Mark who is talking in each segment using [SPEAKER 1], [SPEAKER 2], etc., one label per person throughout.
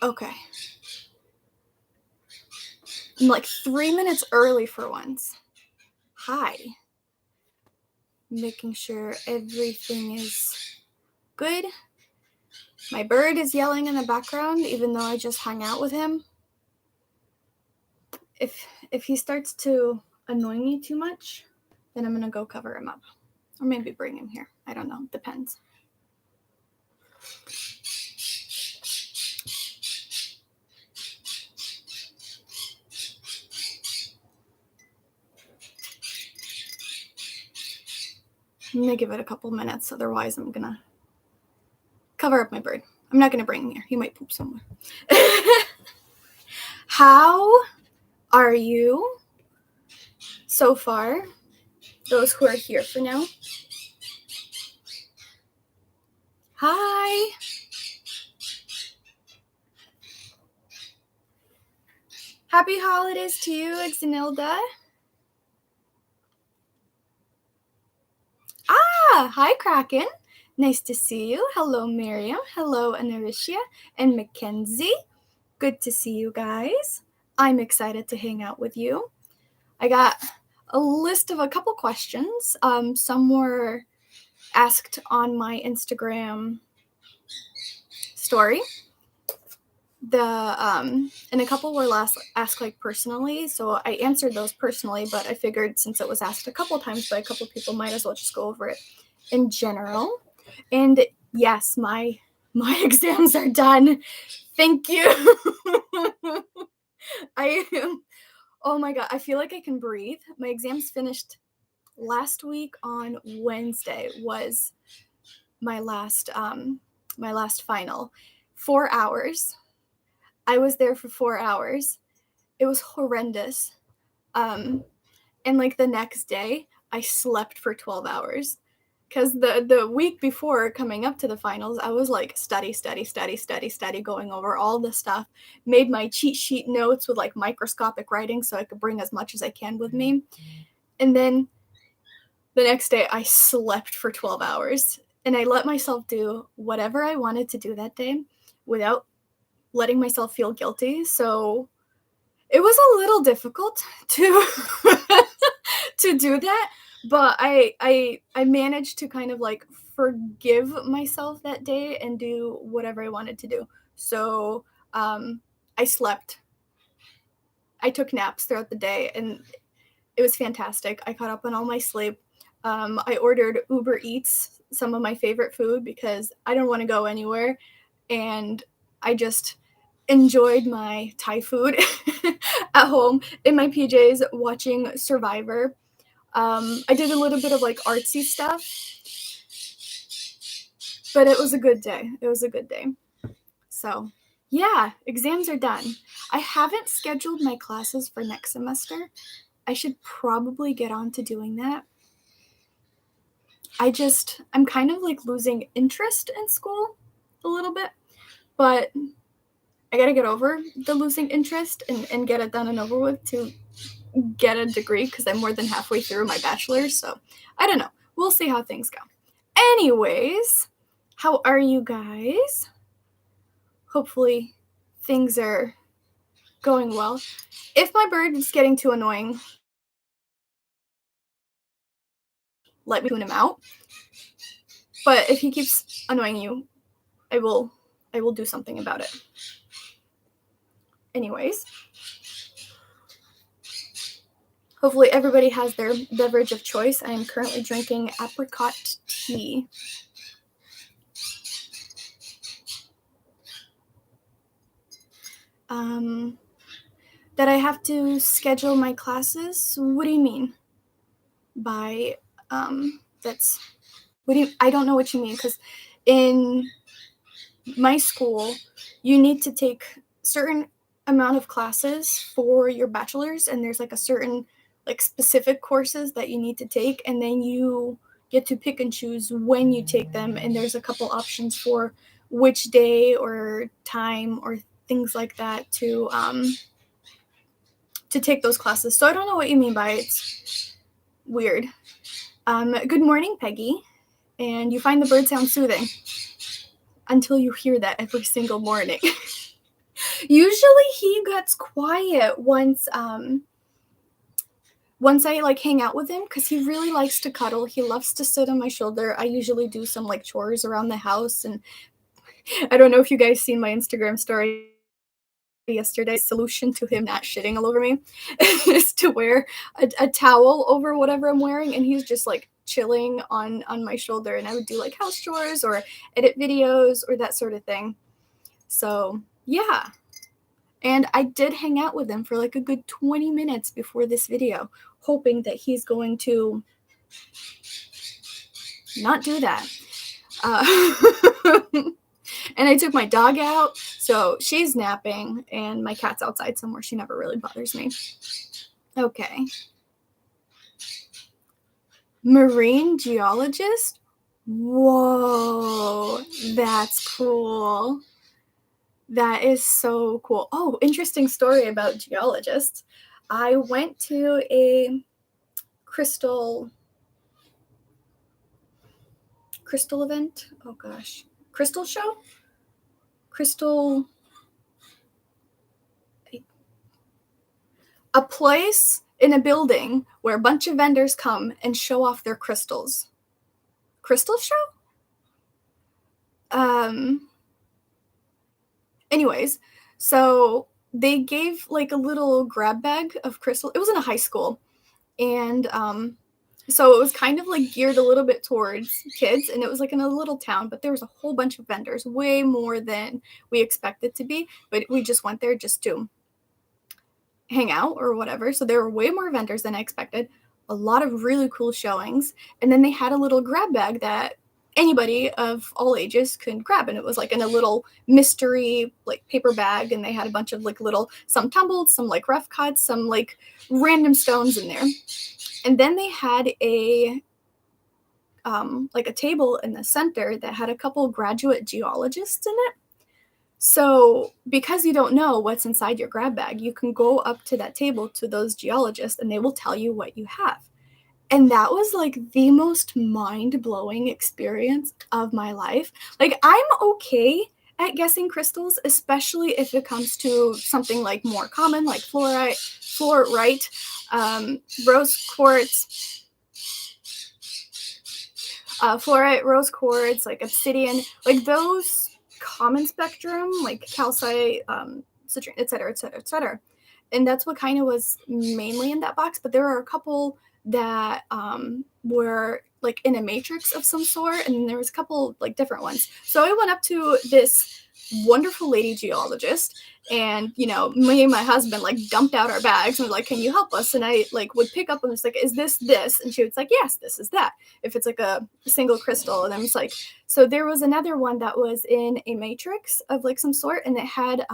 [SPEAKER 1] Okay. I'm like 3 minutes early for once. Hi. Making sure everything is good. My bird is yelling in the background, even though I just hung out with him. If he starts to annoy me too much, then I'm going to go cover him up. Or maybe bring him here. I don't know. Depends. I'm going to give it a couple minutes. Otherwise, I'm going to cover up my bird. I'm not going to bring him here. He might poop somewhere. How are you so far? Those who are here for now. Hi. Happy holidays to you, Xenilda. Hi, Kraken. Nice to see you. Hello, Miriam. Hello, Anaricia and Mackenzie. Good to see you guys. I'm excited to hang out with you. I got a list of a couple questions. Some were asked on my Instagram story. And a couple were asked like personally, so I answered those personally, but I figured since it was asked a couple times by a couple people, might as well just go over it in general. And yes, my exams are done. Thank you. Oh my god, I feel like I can breathe. My exams finished last week on Wednesday was my last final. 4 hours. I was there for 4 hours. It was horrendous. And like the next day, I slept for 12 hours. Because the week before coming up to the finals, I was like study, going over all the stuff. Made my cheat sheet notes with like microscopic writing so I could bring as much as I can with me. And then the next day, I slept for 12 hours. And I let myself do whatever I wanted to do that day without letting myself feel guilty. So it was a little difficult to to do that, but I managed to kind of like forgive myself that day and do whatever I wanted to do. So I slept. I took naps throughout the day, and it was fantastic. I caught up on all my sleep. I ordered Uber Eats, some of my favorite food, because I didn't want to go anywhere, and I just enjoyed my Thai food at home in my PJs watching Survivor. I did a little bit of like artsy stuff, but it was a good day. So yeah, exams are done. I haven't scheduled my classes for next semester. I should probably get on to doing that. I'm kind of like losing interest in school a little bit, but I gotta get over the losing interest and get it done and over with to get a degree, because I'm more than halfway through my bachelor's, so I don't know. We'll see how things go. Anyways, how are you guys? Hopefully things are going well. If my bird is getting too annoying, let me tune him out. But if he keeps annoying you, I will do something about it. Anyways, hopefully everybody has their beverage of choice. I am currently drinking apricot tea. That I have to schedule my classes? What do you mean by I don't know what you mean, because in my school, you need to take certain amount of classes for your bachelor's, and there's like a certain like specific courses that you need to take, and then you get to pick and choose when you take them, and there's a couple options for which day or time or things like that to take those classes. So I don't know what you mean by it's weird. Good morning, Peggy. And you find the bird sound soothing until you hear that every single morning. Usually he gets quiet once I like hang out with him, because he really likes to cuddle. He loves to sit on my shoulder. I usually do some like chores around the house, and I don't know if you guys seen my Instagram story yesterday. Solution to him not shitting all over me is to wear a towel over whatever I'm wearing, and he's just like chilling on my shoulder, and I would do like house chores or edit videos or that sort of thing. So yeah. And I did hang out with him for like a good 20 minutes before this video, hoping that he's going to not do that. And I took my dog out, so she's napping, and my cat's outside somewhere. She never really bothers me. Okay. Marine geologist? Whoa, that's cool. That is so cool. Oh, interesting story about geologists. I went to a crystal event. Oh gosh. Crystal show? Crystal. A place in a building where a bunch of vendors come and show off their crystals. Crystal show? Anyways, so they gave like a little grab bag of crystal. It was in a high school. And so it was kind of like geared a little bit towards kids, and it was like in a little town, but there was a whole bunch of vendors, way more than we expected to be, but we just went there just to hang out or whatever. So there were way more vendors than I expected, a lot of really cool showings, and then they had a little grab bag that anybody of all ages could grab, and it was like in a little mystery like paper bag, and they had a bunch of like little, some tumbled, some like rough cuts, some like random stones in there. And then they had a like a table in the center that had a couple graduate geologists in it. So because you don't know what's inside your grab bag, you can go up to that table to those geologists and they will tell you what you have. And that was like the most mind-blowing experience of my life. Like, I'm okay at guessing crystals, especially if it comes to something like more common, like fluorite, rose quartz, rose quartz, like obsidian, like those common spectrum, like calcite, citrine, etc., etc., etc. And that's what kind of was mainly in that box. But there are a couple that were like in a matrix of some sort, and there was a couple like different ones. So I went up to this wonderful lady geologist, and me and my husband like dumped out our bags and was like, can you help us? And I like would pick up and was like, is this, and she was like, yes, this is that, if it's like a single crystal. And I was like, so there was another one that was in a matrix of like some sort, and it had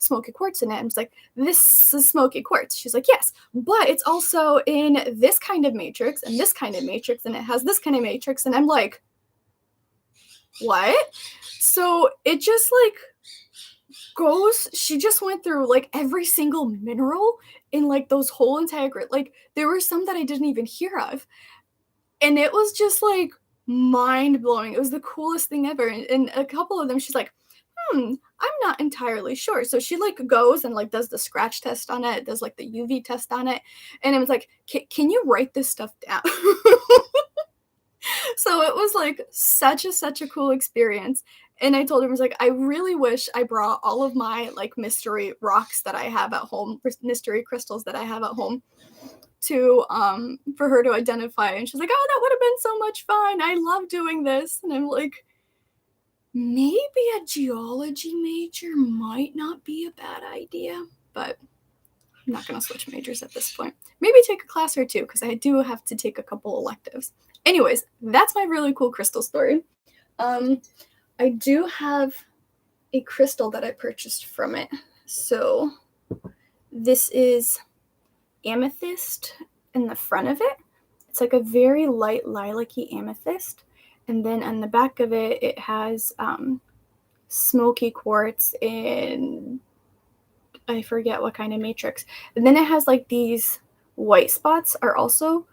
[SPEAKER 1] smoky quartz in it. And I was like, this is smoky quartz. She's like, yes, but it's also in this kind of matrix and this kind of matrix, and it has this kind of matrix. And I'm like, what? So it just like goes, she just went through like every single mineral in like those whole entire grid. Like there were some that I didn't even hear of, and it was just like mind-blowing. It was the coolest thing ever. And a couple of them, she's like, I'm not entirely sure. So she like goes and like does the scratch test on it, does like the UV test on it, and it was like, can you write this stuff down? So it was like such a cool experience. And I told him, I was like, I really wish I brought all of my like mystery rocks that I have at home, mystery crystals that I have at home, to for her to identify. And she's like, oh, that would have been so much fun. I love doing this. And I'm like, maybe a geology major might not be a bad idea, but I'm not going to switch majors at this point. Maybe take a class or two, because I do have to take a couple electives. Anyways, that's my really cool crystal story. I do have a crystal that I purchased from it. So this is amethyst in the front of it. It's like a very light lilac-y amethyst. And then on the back of it, it has smoky quartz in, I forget what kind of matrix. And then it has like these white spots are also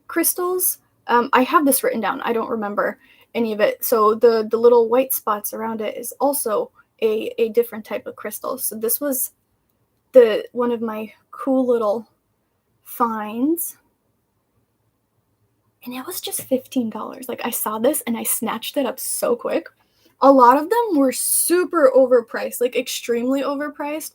[SPEAKER 1] crystals. I have this written down. I don't remember any of it. So the little white spots around it is also a different type of crystal. So this was one of my cool little finds. And it was just $15. Like, I saw this and I snatched it up so quick. A lot of them were super overpriced, like extremely overpriced.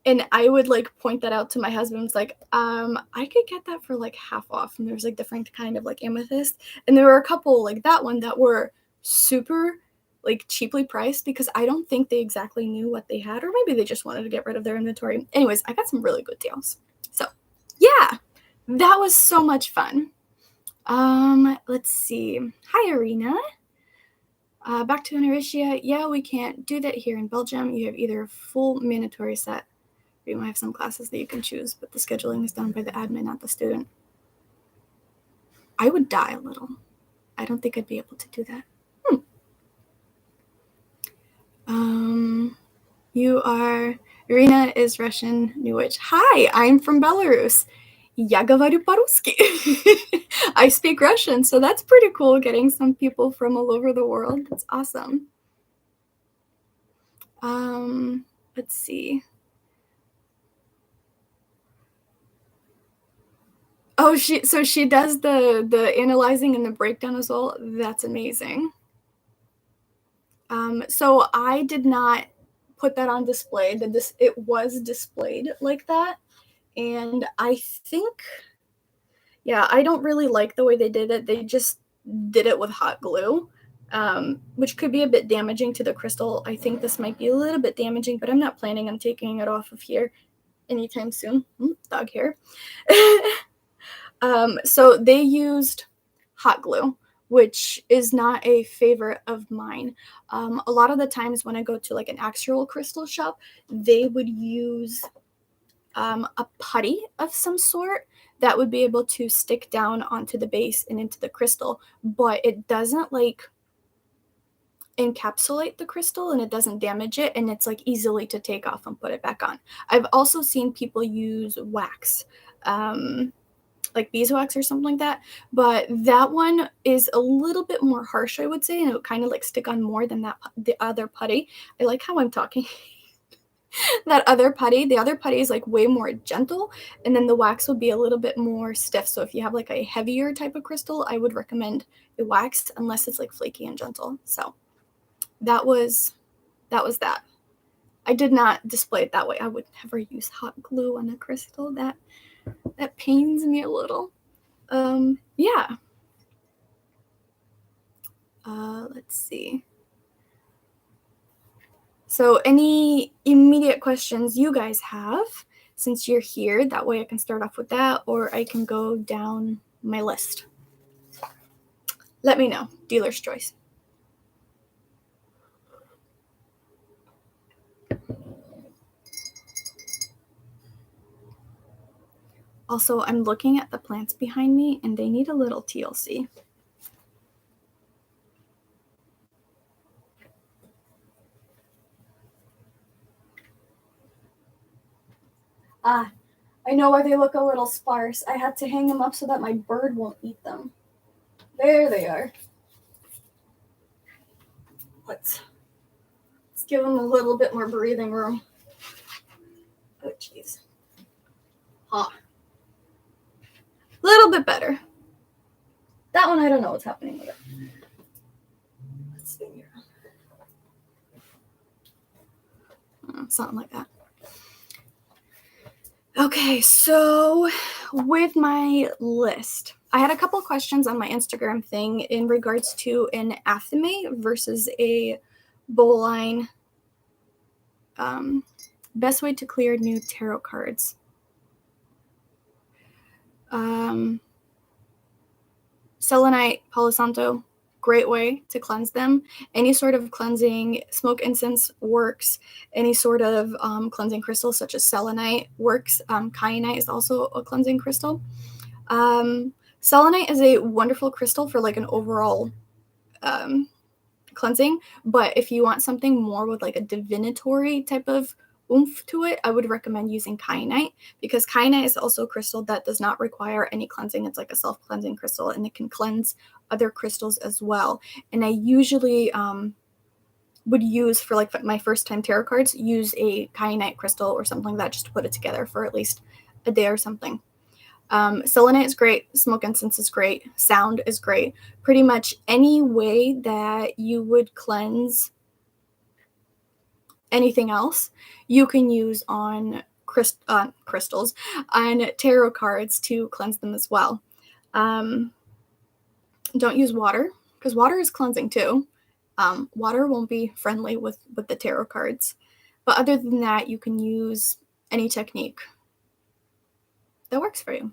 [SPEAKER 1] And I would like point that out to my husband. It's like, I could get that for like half off. And there's like different kind of like amethyst. And there were a couple like that one that were super like cheaply priced because I don't think they exactly knew what they had, or maybe they just wanted to get rid of their inventory. Anyways, I got some really good deals. So yeah, that was so much fun. Let's see. Hi, Arena. Back to Inaritia. Yeah, we can't do that here in Belgium. You have either a full mandatory set, or you might have some classes that you can choose, but the scheduling is done by the admin, not the student. I would die a little. I don't think I'd be able to do that. Irina is Russian New Witch. Hi, I'm from Belarus. Я говорю по-русски. I speak Russian, so that's pretty cool, getting some people from all over the world. That's awesome. Let's see. Oh, she does the analyzing and the breakdown as well. That's amazing. So I did not put that on display. It was displayed like that, and I think, yeah, I don't really like the way they did it. They just did it with hot glue, which could be a bit damaging to the crystal. I think this might be a little bit damaging, but I'm not planning on taking it off of here anytime soon. Dog hair. So they used hot glue, which is not a favorite of mine. A lot of the times when I go to like an actual crystal shop, they would use a putty of some sort that would be able to stick down onto the base and into the crystal, but it doesn't like encapsulate the crystal and it doesn't damage it, and it's like easily to take off and put it back on. I've also seen people use wax, like beeswax or something like that, but that one is a little bit more harsh, I would say, and it would kind of like stick on more than the other putty. I like how I'm talking. The other putty is like way more gentle, and then the wax will be a little bit more stiff. So if you have like a heavier type of crystal, I would recommend a wax, unless it's like flaky and gentle. So that was that. I did not display it that way. I would never use hot glue on a crystal. That pains me a little. Yeah. Let's see. So any immediate questions you guys have since you're here? That way I can start off with that, or I can go down my list. Let me know. Dealer's choice. Also, I'm looking at the plants behind me, and they need a little TLC. I know why they look a little sparse. I had to hang them up so that my bird won't eat them. There they are. Let's give them a little bit more breathing room. Oh, jeez. A little bit better. That one, I don't know what's happening with it. Let's see here. Something like that. Okay, so with my list, I had a couple of questions on my Instagram thing in regards to an athame versus a bowline. Best way to clear new tarot cards. Selenite, Palo Santo, great way to cleanse them. Any sort of cleansing, smoke incense works. Any sort of cleansing crystal such as selenite works. Kyanite is also a cleansing crystal. Selenite is a wonderful crystal for like an overall cleansing, but if you want something more with like a divinatory type of oomph to it, I would recommend using kyanite, because kyanite is also a crystal that does not require any cleansing. It's like a self-cleansing crystal, and it can cleanse other crystals as well. And I usually would use for like my first time tarot cards, use a kyanite crystal or something like that just to put it together for at least a day or something. Selenite is great. Smoke incense is great. Sound is great. Pretty much any way that you would cleanse anything else, you can use on crystals, on tarot cards to cleanse them as well. Don't use water, because water is cleansing too. Water won't be friendly with the tarot cards. But other than that, you can use any technique that works for you.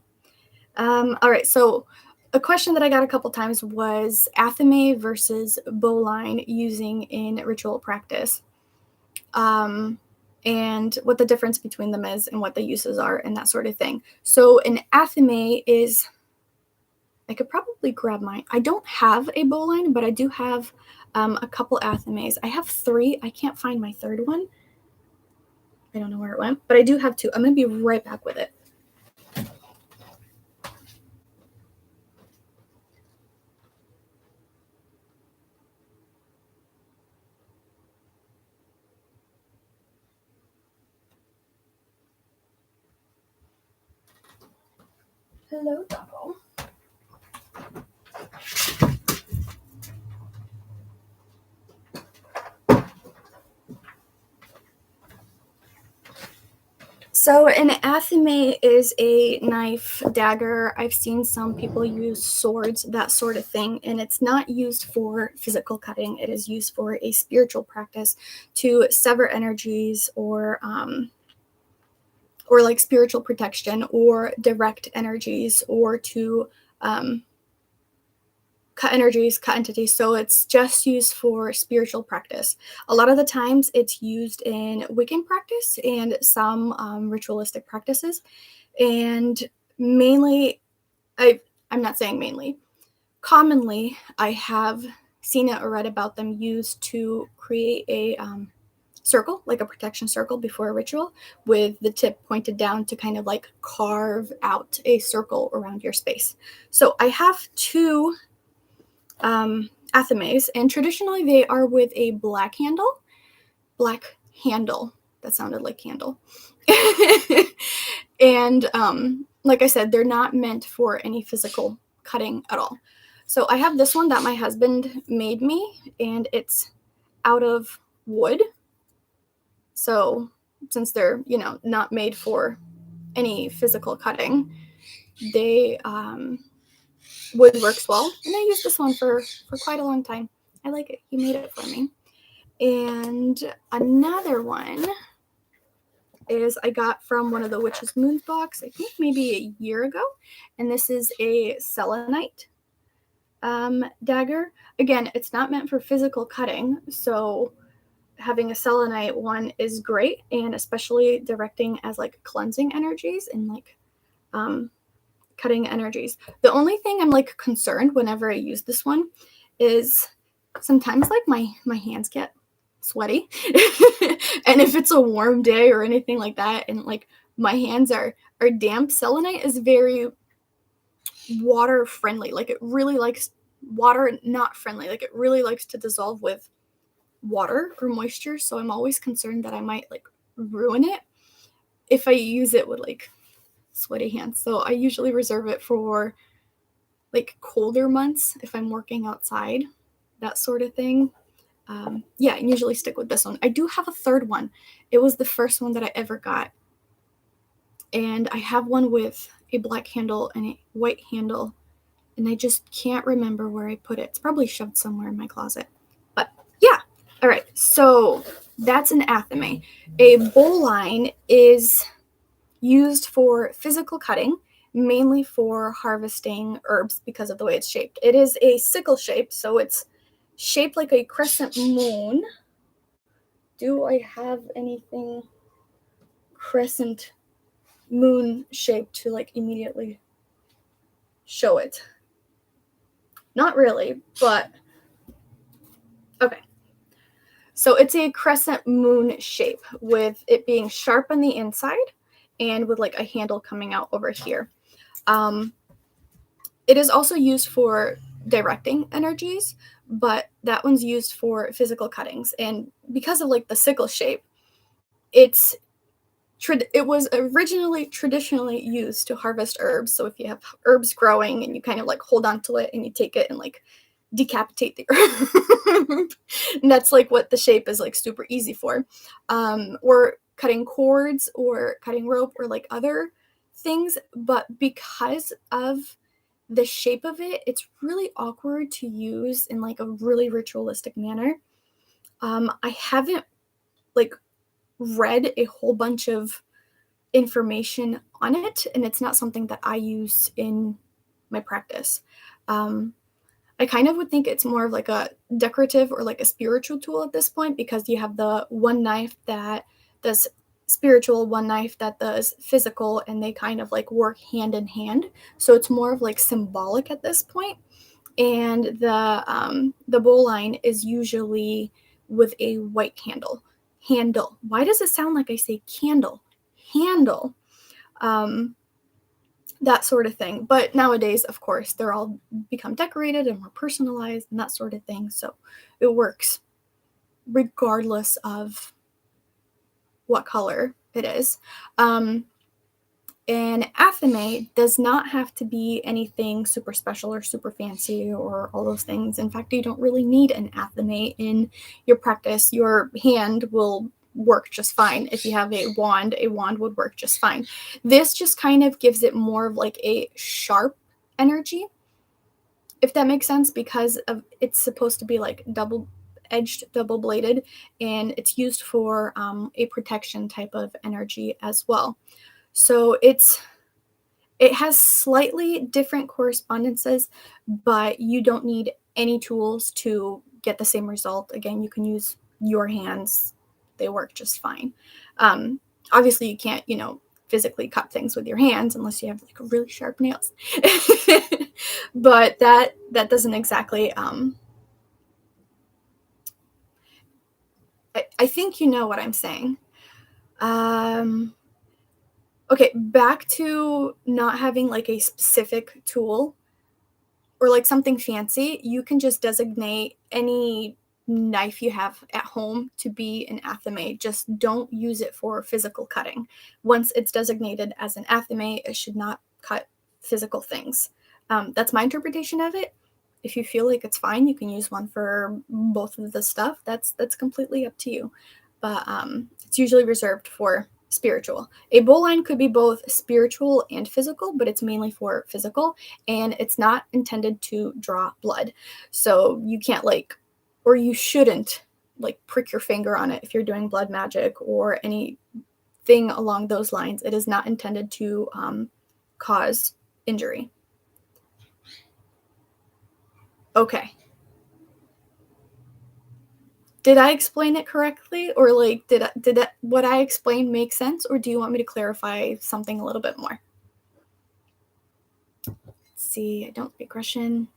[SPEAKER 1] All right, so a question that I got a couple times was athame versus bowline using in ritual practice. And what the difference between them is and what the uses are and that sort of thing. So an athame is, I could probably grab mine. I don't have a bowline, but I do have a couple athames. I have 3. I can't find my third one. I don't know where it went, but I do have 2. I'm going to be right back with it. Hello, Doggo. So an athame is a knife, dagger. I've seen some people use swords, that sort of thing, and it's not used for physical cutting. It is used for a spiritual practice to sever energies or like spiritual protection or direct energies or to cut energies, cut entities. So it's just used for spiritual practice. A lot of the times it's used in Wiccan practice and some ritualistic practices. And mainly, I'm not saying mainly, commonly I have seen it or read about them used to create a circle, like a protection circle before a ritual, with the tip pointed down to kind of like carve out a circle around your space. So I have 2 athames, and traditionally they are with a black handle. That sounded like candle. And like I said, they're not meant for any physical cutting at all. So I have this one that my husband made me, and it's out of wood. So since they're, not made for any physical cutting, they wood works well. And I used this one for quite a long time. I like it. He made it for me. And another one is I got from one of the Witch's Moons box, I think maybe a year ago. And this is a selenite dagger. Again, it's not meant for physical cutting, so having a selenite one is great, and especially directing as like cleansing energies and like cutting energies. The only thing I'm like concerned whenever I use this one is sometimes like my hands get sweaty. And if it's a warm day or anything like that and like my hands are damp, selenite is very water friendly. Like it really likes water, not friendly. Like it really likes to dissolve with water or moisture. So I'm always concerned that I might like ruin it if I use it with like sweaty hands. So I usually reserve it for like colder months if I'm working outside, that sort of thing. Yeah, I usually stick with this one. I do have a third one. It was the first one that I ever got. And I have one with a black handle and a white handle. And I just can't remember where I put it. It's probably shoved somewhere in my closet. But yeah. All right. So that's an athame. A bowline is used for physical cutting, mainly for harvesting herbs because of the way it's shaped. It is a sickle shape, so it's shaped like a crescent moon. Do I have anything crescent moon shaped to like immediately show it? Not really, but okay. So it's a crescent moon shape with it being sharp on the inside and with like a handle coming out over here. It is also used for directing energies, but that one's used for physical cuttings. And because of like the sickle shape, it's it was originally traditionally used to harvest herbs. So if you have herbs growing and you kind of like hold on to it and you take it and like decapitate the herb, and that's like what the shape is like super easy for. Or cutting cords or cutting rope or like other things. But because of the shape of it, it's really awkward to use in like a really ritualistic manner. I haven't like read a whole bunch of information on it, and it's not something that I use in my practice. Um, I kind of would think it's more of like a decorative or like a spiritual tool at this point, because you have the one knife that does spiritual, one knife that does physical, and they kind of like work hand in hand. So it's more of like symbolic at this point. And the bowl line is usually with a white candle. Handle. Why does it sound like I say candle? Handle. Um, that sort of thing. But nowadays, of course, they're all become decorated and more personalized and that sort of thing. So it works regardless of what color it is. An athame does not have to be anything super special or super fancy or all those things. In fact, you don't really need an athame in your practice. Your hand will work just fine. If you have a wand would work just fine. This just kind of gives it more of like a sharp energy, if that makes sense, because of it's supposed to be like double-edged, double-bladed, and it's used for a protection type of energy as well. So it has slightly different correspondences, but you don't need any tools to get the same result. Again, you can use your hands. They work just fine. Obviously, you can't, physically cut things with your hands unless you have like really sharp nails. But that doesn't exactly, I think you know what I'm saying. Okay, back to not having like a specific tool or like something fancy. You can just designate any knife you have at home to be an athame. Just don't use it for physical cutting. Once it's designated as an athame, it should not cut physical things. That's my interpretation of it. If you feel like it's fine, you can use one for both of the stuff. That's completely up to you. But it's usually reserved for spiritual. A bowl line could be both spiritual and physical, but it's mainly for physical, and it's not intended to draw blood. So you can't or you shouldn't prick your finger on it if you're doing blood magic or anything along those lines. It is not intended to cause injury. Okay. Did I explain it correctly, or did that what I explained make sense, or do you want me to clarify something a little bit more? Let's see, I don't speak Russian.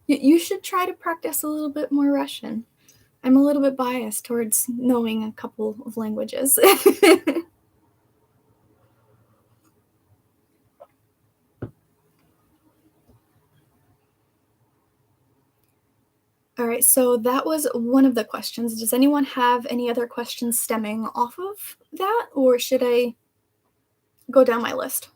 [SPEAKER 1] You should try to practice a little bit more Russian. I'm a little bit biased towards knowing a couple of languages. All right, so that was one of the questions. Does anyone have any other questions stemming off of that, or should I go down my list?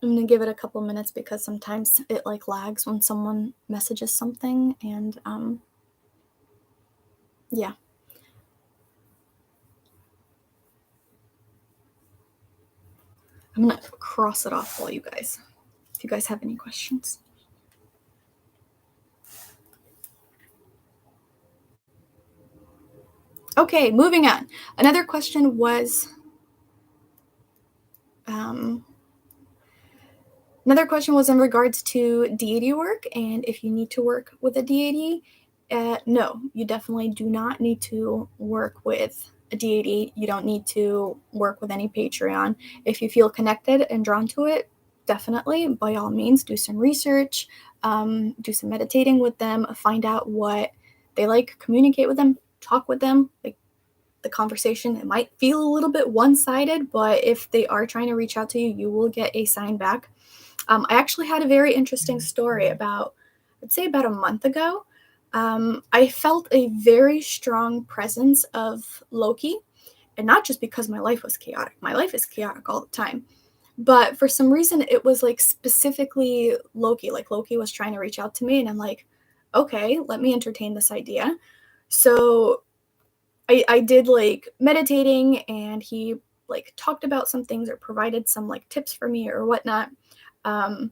[SPEAKER 1] I'm gonna give it a couple minutes because sometimes it lags when someone messages something, and yeah. I'm gonna cross it off while you guys, if you guys have any questions. Okay, moving on. Another question was, in regards to deity work, and if you need to work with a deity. No, you definitely do not need to work with a deity. You don't need to work with any Patreon. If you feel connected and drawn to it, definitely, by all means, do some research. do some meditating with them, find out what they like, communicate with them, talk with them. Like, the conversation, it might feel a little bit one-sided, but if they are trying to reach out to you, you will get a sign back. I actually had a very interesting story I'd say about a month ago. I felt a very strong presence of Loki, and not just because my life was chaotic. My life is chaotic all the time. But for some reason, it was like specifically Loki. Like, Loki was trying to reach out to me, and I'm like, okay, let me entertain this idea. So I did like meditating, and he like talked about some things or provided some like tips for me or whatnot. Um,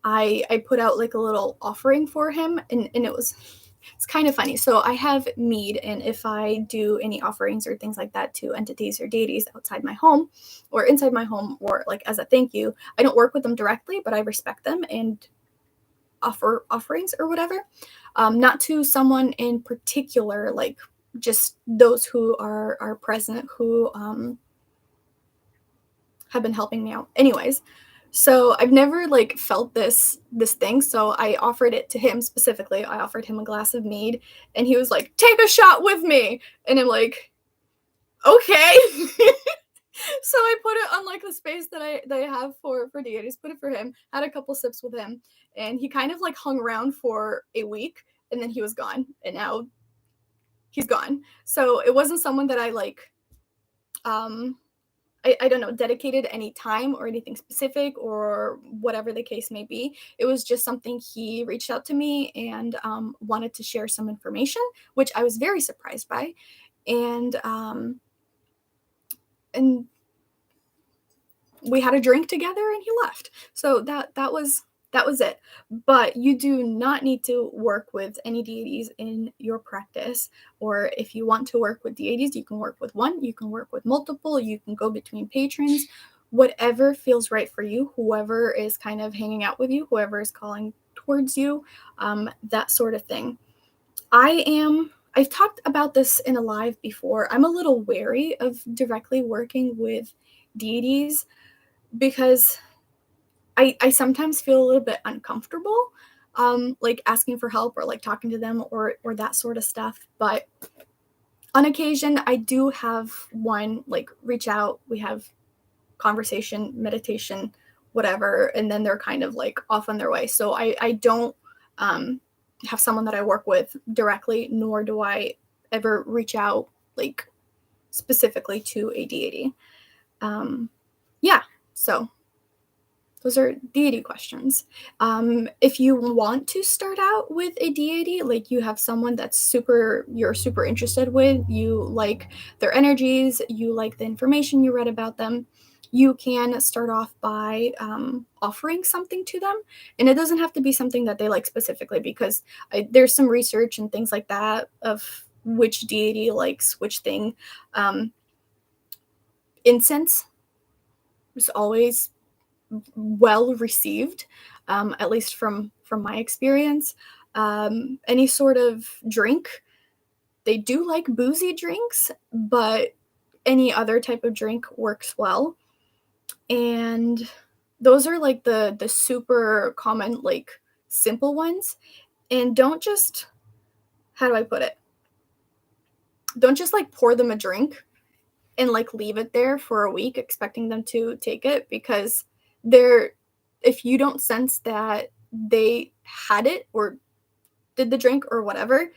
[SPEAKER 1] I put out like a little offering for him, and it's kind of funny. So I have mead, and if I do any offerings or things like that to entities or deities outside my home or inside my home, or like as a thank you, I don't work with them directly, but I respect them and offer offerings or whatever. Not to someone in particular, like just those who are present, who have been helping me out. Anyways, so I've never like felt this thing, so I offered it to him specifically. I offered him a glass of mead, and he was like, "Take a shot with me," and I'm like, "Okay." So I put it on like the space that I have for deities. Put it for him. Had a couple sips with him, and he kind of like hung around for a week, and then he was gone. And now he's gone. So it wasn't someone that I like I don't know, dedicated any time or anything specific or whatever the case may be. It was just something he reached out to me and wanted to share some information, which I was very surprised by. And we had a drink together, and he left. So that was it. But you do not need to work with any deities in your practice. Or if you want to work with deities, you can work with one, you can work with multiple, you can go between patrons, whatever feels right for you, whoever is kind of hanging out with you, whoever is calling towards you, that sort of thing. I've talked about this in a live before. I'm a little wary of directly working with deities because I sometimes feel a little bit uncomfortable, like asking for help or like talking to them or that sort of stuff. But on occasion, I do have one like reach out. We have conversation, meditation, whatever, and then they're kind of like off on their way. So I don't have someone that I work with directly, nor do I ever reach out like specifically to a deity. Yeah, so those are deity questions. If you want to start out with a deity, like you have someone you're super interested with, you like their energies, you like the information you read about them, you can start off by offering something to them. And it doesn't have to be something that they like specifically, because there's some research and things like that of which deity likes which thing. Incense is always well received, at least from my experience. Any sort of drink, they do like boozy drinks, but any other type of drink works well. And those are like the super common, like simple ones. And don't just, how do I put it? Don't just like pour them a drink and like leave it there for a week expecting them to take it, because they're if you don't sense that they had it or did the drink or whatever,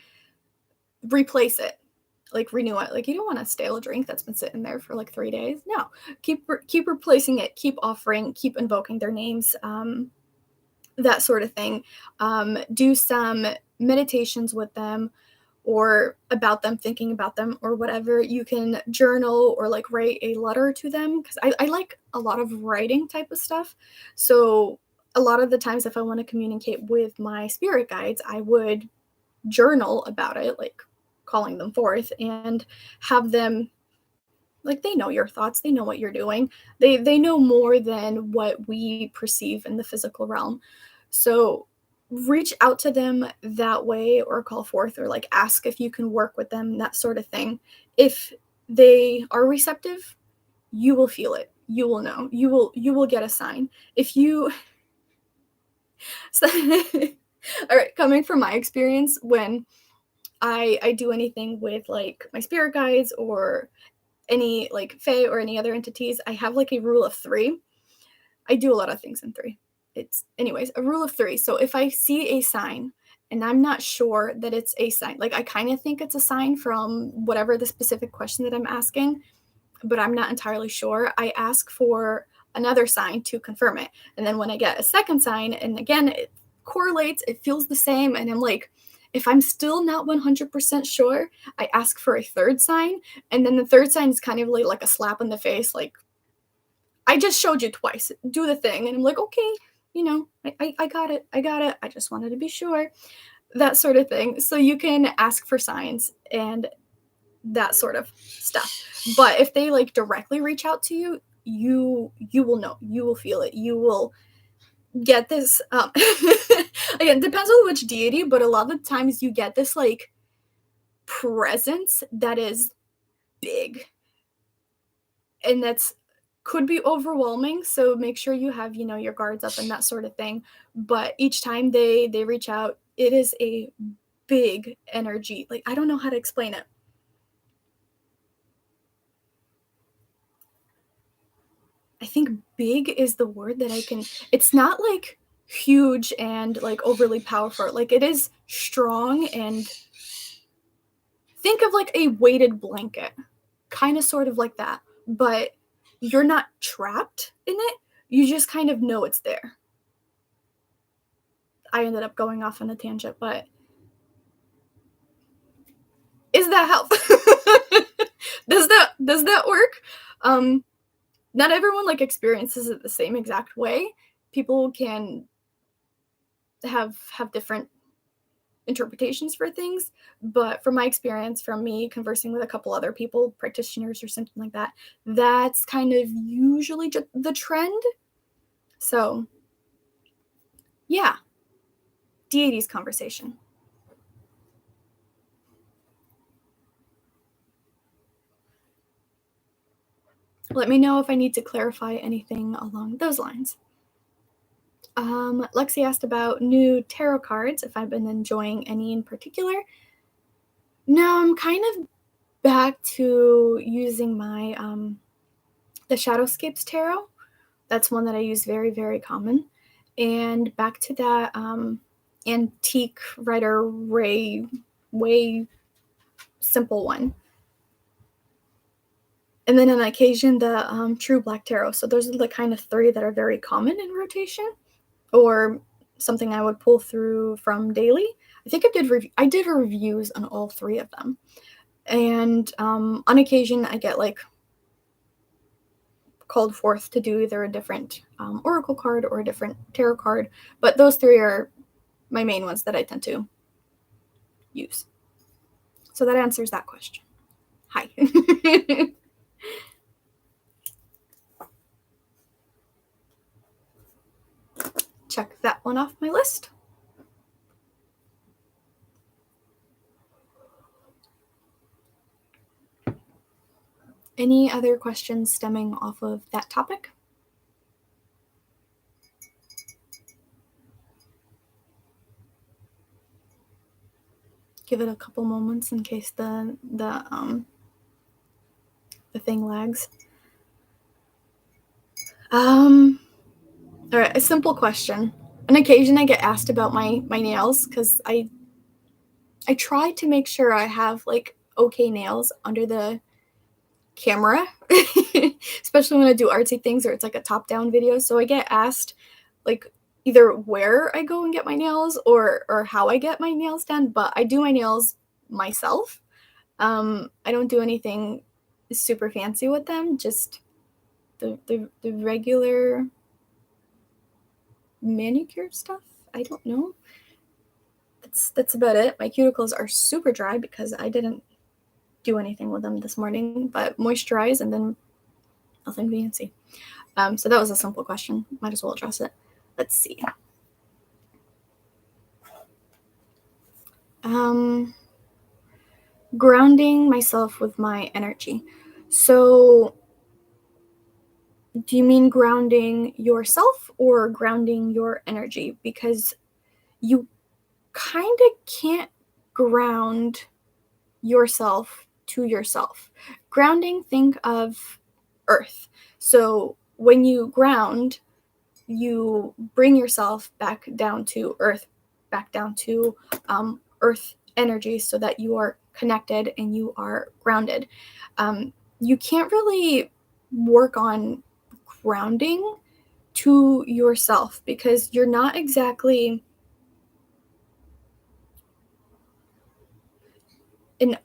[SPEAKER 1] replace it, like renew it. Like, you don't want a stale drink that's been sitting there for like 3 days. No, keep replacing it, keep offering, keep invoking their names, that sort of thing. Do some meditations with them or about them, thinking about them or whatever. You can journal or like write a letter to them, because I like a lot of writing type of stuff. So a lot of the times, if I want to communicate with my spirit guides, I would journal about it, like calling them forth, and have them, like, they know your thoughts, they know what you're doing, they know more than what we perceive in the physical realm. So reach out to them that way, or call forth, or like ask if you can work with them, that sort of thing. If they are receptive, you will feel it, you will know, you will get a sign. If you so, All right, coming from my experience, when I do anything with like my spirit guides or any like fae or any other entities, I have like a rule of 3. I do a lot of things in 3. It's anyways, a rule of 3. So if I see a sign and I'm not sure that it's a sign, like I kind of think it's a sign from whatever the specific question that I'm asking, but I'm not entirely sure, I ask for another sign to confirm it. And then when I get a second sign, and again, it correlates, it feels the same, and I'm like, if I'm still not 100% sure, I ask for a third sign. And then the third sign is kind of like a slap in the face, like, I just showed you twice, do the thing. And I'm like, okay, I got it. I got it. I just wanted to be sure. That sort of thing. So you can ask for signs and that sort of stuff. But if they like directly reach out to you, you will know. You will feel it. You will get this. Again, depends on which deity, but a lot of times you get this like presence that is big, and that's could be overwhelming. So make sure you have your guards up and that sort of thing. But each time they reach out, it is a big energy. Like, I don't know how to explain it. I think big is the word that I can. It's not like huge and like overly powerful. Like, it is strong, and think of like a weighted blanket, kind of sort of like that. But you're not trapped in it. You just kind of know it's there. I ended up going off on a tangent, but is that help? does that work? Not everyone like experiences it the same exact way. People can have different interpretations for things, but from my experience, from me conversing with a couple other people, practitioners or something like that, that's kind of usually the trend. So yeah, deities conversation. Let me know if I need to clarify anything along those lines. Lexi asked about new tarot cards, if I've been enjoying any in particular. No, I'm kind of back to using my the Shadowscapes tarot. That's one that I use very, very common. And back to that antique Rider way simple one. And then on occasion, the True Black Tarot. So those are the kind of 3 that are very common in rotation, or something I would pull through from daily. I think I did reviews on all 3 of them. And on occasion, I get like called forth to do either a different oracle card or a different tarot card. But those 3 are my main ones that I tend to use. So that answers that question. Hi. Check that one off my list. Any other questions stemming off of that topic? Give it a couple moments in case the thing lags. All right, a simple question. On occasion, I get asked about my nails because I try to make sure I have like okay nails under the camera, especially when I do artsy things or it's like a top-down video. So I get asked like either where I go and get my nails or how I get my nails done, but I do my nails myself. I don't do anything super fancy with them, just the regular manicure stuff. I don't know. That's about it. My cuticles are super dry because I didn't do anything with them this morning, but moisturize and then nothing fancy. So that was a simple question. Might as well address it. Let's see. Grounding myself with my energy. So do you mean grounding yourself or grounding your energy? Because kind of can't ground yourself to yourself. Grounding, think of earth. So when you ground, you bring yourself back down to earth, back down to earth energy so that you are connected and you are grounded. You can't really work on grounding to yourself because you're not exactly in,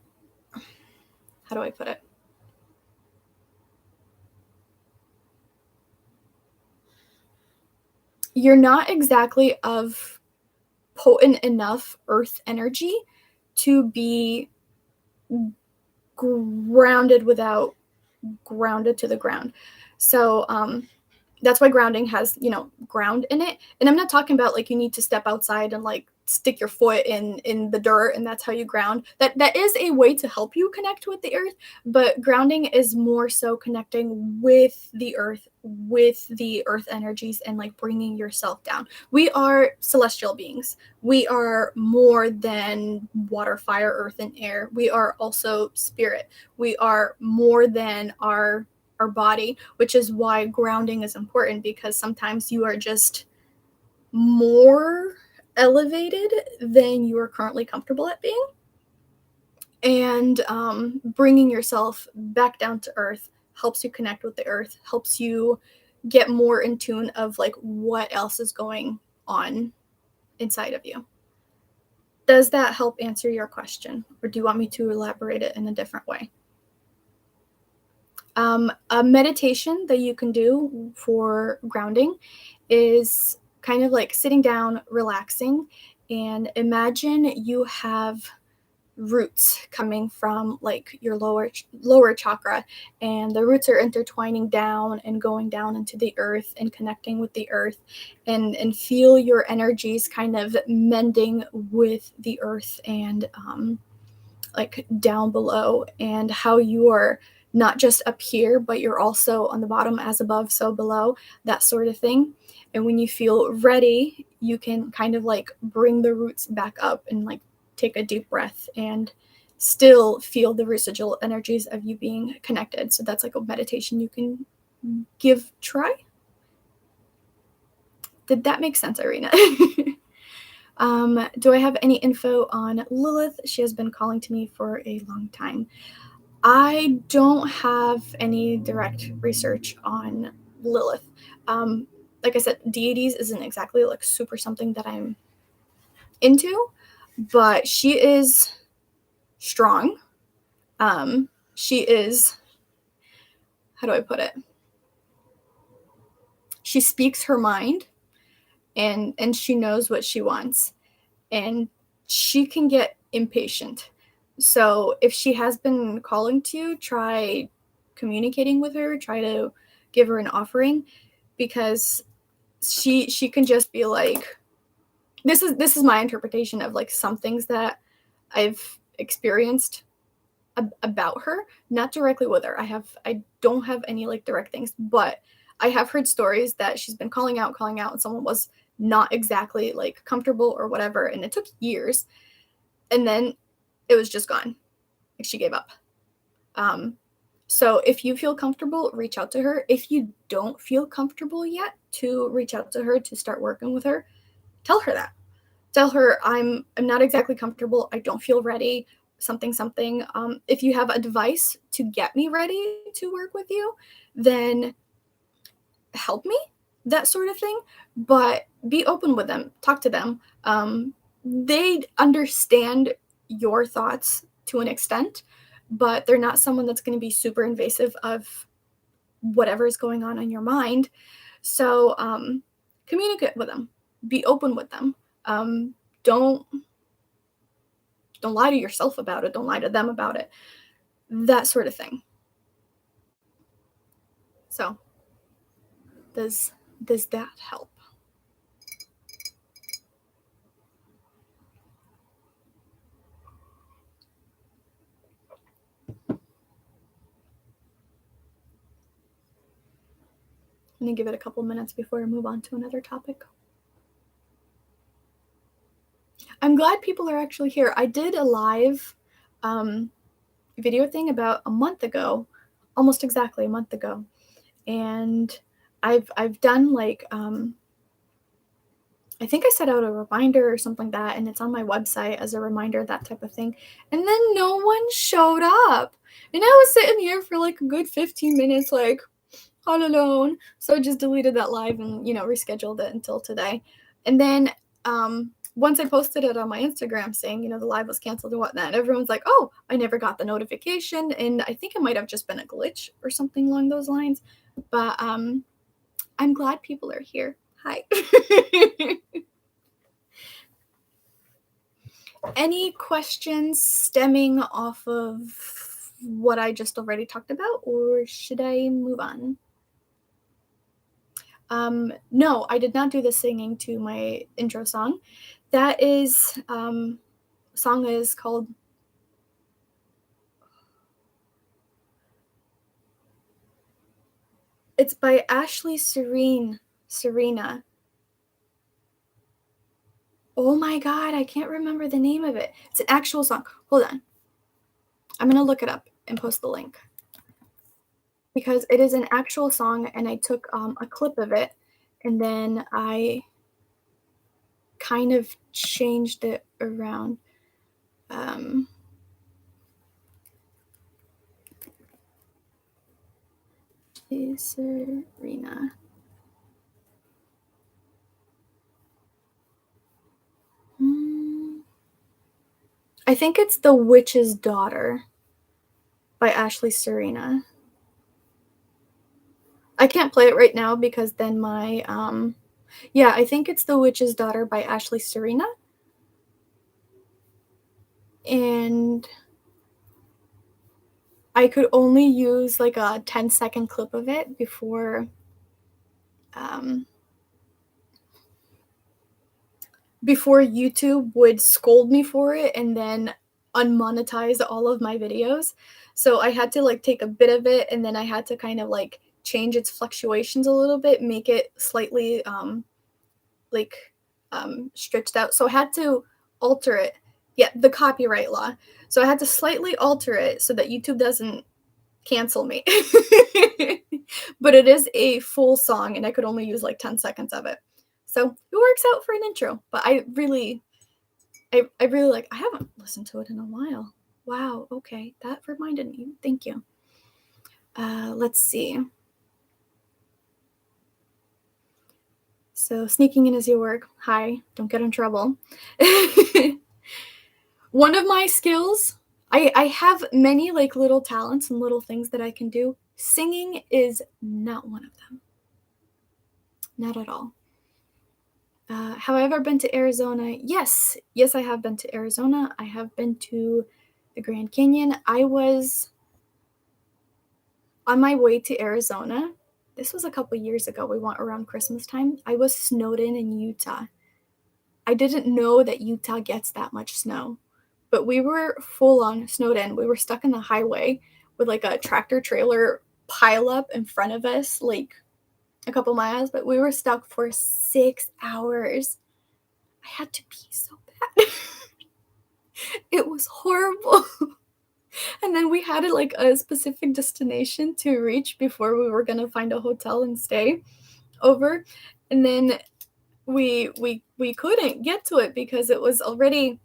[SPEAKER 1] how do I put it? You're not exactly of potent enough earth energy to be grounded without grounded to the ground. So that's why grounding has, ground in it. And I'm not talking about like you need to step outside and like stick your foot in the dirt and that's how you ground. That is a way to help you connect with the earth, but grounding is more so connecting with the earth energies and like bringing yourself down. We are celestial beings. We are more than water, fire, earth, and air. We are also spirit. We are more than our body, which is why grounding is important, because sometimes you are just more elevated than you are currently comfortable at being. And bringing yourself back down to earth helps you connect with the earth, helps you get more in tune of like what else is going on inside of you. Does that help answer your question, or do you want me to elaborate it in a different way? A meditation that you can do for grounding is kind of like sitting down, relaxing, and imagine you have roots coming from like your lower chakra, and the roots are intertwining down and going down into the earth and connecting with the earth, and feel your energies kind of mending with the earth and like down below, and how you are not just up here, but you're also on the bottom, as above, so below, that sort of thing. And when you feel ready, you can kind of like bring the roots back up and like take a deep breath and still feel the residual energies of you being connected. So that's like a meditation you can try. Did that make sense, Irina? Do I have any info on Lilith? She has been calling to me for a long time. I don't have any direct research on Lilith. Like I said, deities isn't exactly like super something that I'm into, but she is strong. She is, how do I put it? She speaks her mind, and she knows what she wants, and she can get impatient. So if she has been calling to you, try communicating with her, try to give her an offering, because she can just be like, this is my interpretation of like some things that I've experienced about her, not directly with her. I don't have any like direct things, but I have heard stories that she's been calling out, and someone was not exactly like comfortable or whatever, and it took years, and then it was just gone. Like she gave up. So if you feel comfortable, reach out to her. If you don't feel comfortable yet to reach out to her to start working with her, tell her that. Tell her I'm not exactly comfortable. I don't feel ready. Something. If you have advice to get me ready to work with you, then help me. That sort of thing. But be open with them. Talk to them. They understand your thoughts to an extent, but they're not someone that's going to be super invasive of whatever is going on in your mind. So communicate with them. Be open with them. Don't lie to yourself about it. Don't lie to them about it. That sort of thing. So does that help? I'm going to give it a couple minutes before I move on to another topic. I'm glad people are actually here. I did a live video thing about a month ago, almost exactly a month ago, and I've done like I think I set out a reminder or something like that, and it's on my website as a reminder, that type of thing. And then no one showed up, and I was sitting here for like a good 15 minutes, like all alone. So I just deleted that live and rescheduled it until today. And then once I posted it on my Instagram saying the live was canceled and whatnot, everyone's like, "Oh, I never got the notification," and I think it might have just been a glitch or something along those lines. But I'm glad people are here. Hi. Any questions stemming off of what I just already talked about, or should I move on? No, I did not do the singing to my intro song. That is, song is called, it's by Ashley Serena. Oh my God, I can't remember the name of it. It's an actual song. Hold on. I'm going to look it up and post the link. Because it is an actual song, and I took a clip of it, and then I kind of changed it around. Serena. I think it's The Witch's Daughter by Ashley Serena. I can't play it right now because then my yeah, I think it's The Witch's Daughter by Ashley Serena. And I could only use like a 10-second clip of it before YouTube would scold me for it and then unmonetize all of my videos. So I had to like take a bit of it, and then I had to kind of like change its fluctuations a little bit, make it slightly stretched out. So I had to alter it. Yeah, the copyright law. So I had to slightly alter it so that YouTube doesn't cancel me. But it is a full song, and I could only use like 10 seconds of it. So it works out for an intro. But I really like, I haven't listened to it in a while. Wow, okay. That reminded me. Thank you. Let's see. So sneaking in is your work. Hi, don't get in trouble. One of my skills, I have many like little talents and little things that I can do. Singing is not one of them. Not at all. Have I ever been to Arizona? Yes, I have been to Arizona. I have been to the Grand Canyon. I was on my way to Arizona. This was a couple years ago. We went around Christmas time. I was snowed in Utah. I didn't know that Utah gets that much snow, but we were full on snowed in. We were stuck in the highway with like a tractor trailer pile up in front of us, like a couple miles, but we were stuck for 6 hours. I had to pee so bad. It was horrible. And then we had like a specific destination to reach before we were gonna find a hotel and stay over. And then we couldn't get to it because it was already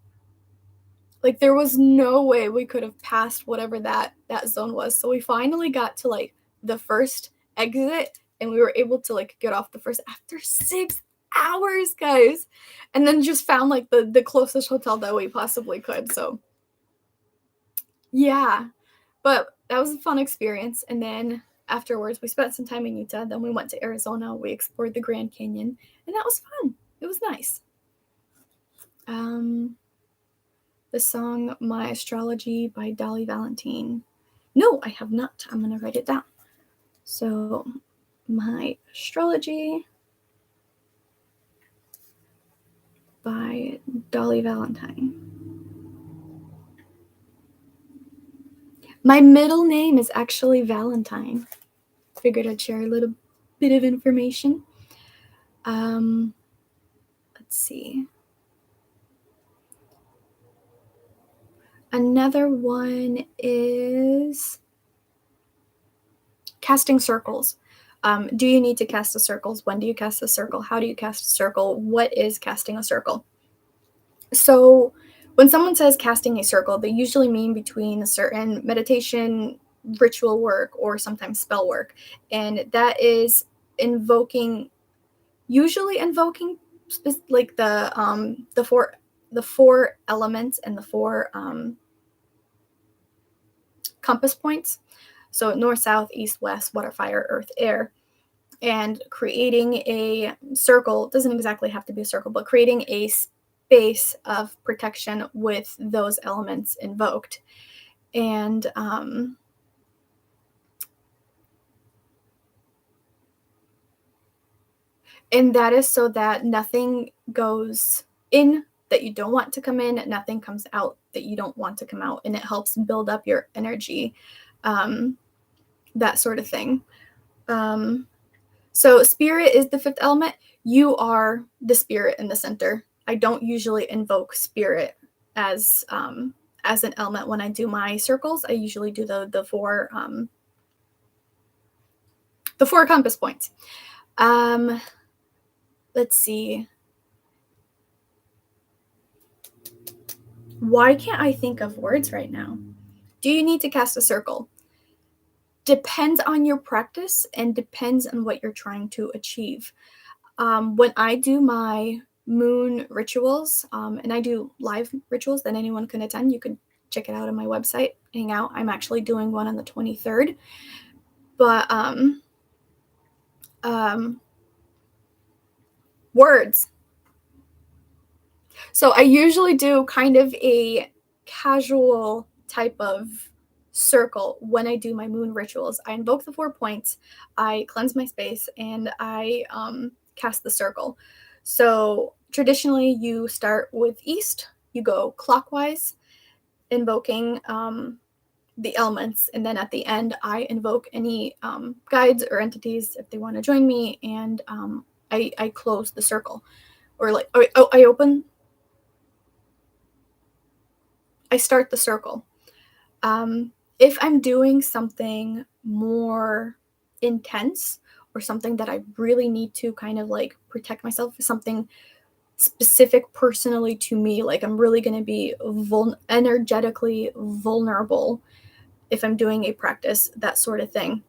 [SPEAKER 1] like, there was no way we could have passed whatever that zone was. So we finally got to like the first exit, and we were able to like get off the first after 6 hours, guys. And then just found like the closest hotel that we possibly could. So yeah, but that was a fun experience. And then afterwards, we spent some time in Utah. Then we went to Arizona. We explored the Grand Canyon, and that was fun. It was nice. The song My Astrology by Dolly Valentine. No, I have not. I'm going to write it down. So, My Astrology by Dolly Valentine. My middle name is actually Valentine. Figured I'd share a little bit of information. Let's see. Another one is casting circles. Do you need to cast the circles? When do you cast the circle? How do you cast a circle? What is casting a circle? So when someone says casting a circle, they usually mean between a certain meditation, ritual work, or sometimes spell work. And that is usually invoking like the four elements and the four compass points. So north, south, east, west, water, fire, earth, air. And creating a circle doesn't exactly have to be a circle, but creating a space of protection with those elements invoked. And that is so that nothing goes in that you don't want to come in, nothing comes out that you don't want to come out, and it helps build up your energy, that sort of thing. So spirit is the fifth element. You are the spirit in the center. I don't usually invoke spirit as an element when I do my circles. I usually do the four compass points. Let's see. Why can't I think of words right now? Do you need to cast a circle? Depends on your practice and depends on what you're trying to achieve. When I do my moon rituals, and I do live rituals that anyone can attend, you can check it out on my website, hang out. I'm actually doing one on the 23rd. But words. So I usually do kind of a casual type of circle when I do my moon rituals. I invoke the 4 points, I cleanse my space, and I cast the circle. So traditionally, you start with east, you go clockwise, invoking the elements, and then at the end, I invoke any guides or entities if they want to join me, and I close the circle, or like I start the circle. If I'm doing something more intense or something that I really need to kind of like protect myself, something specific personally to me, like I'm really going to be energetically vulnerable if I'm doing a practice, that sort of thing.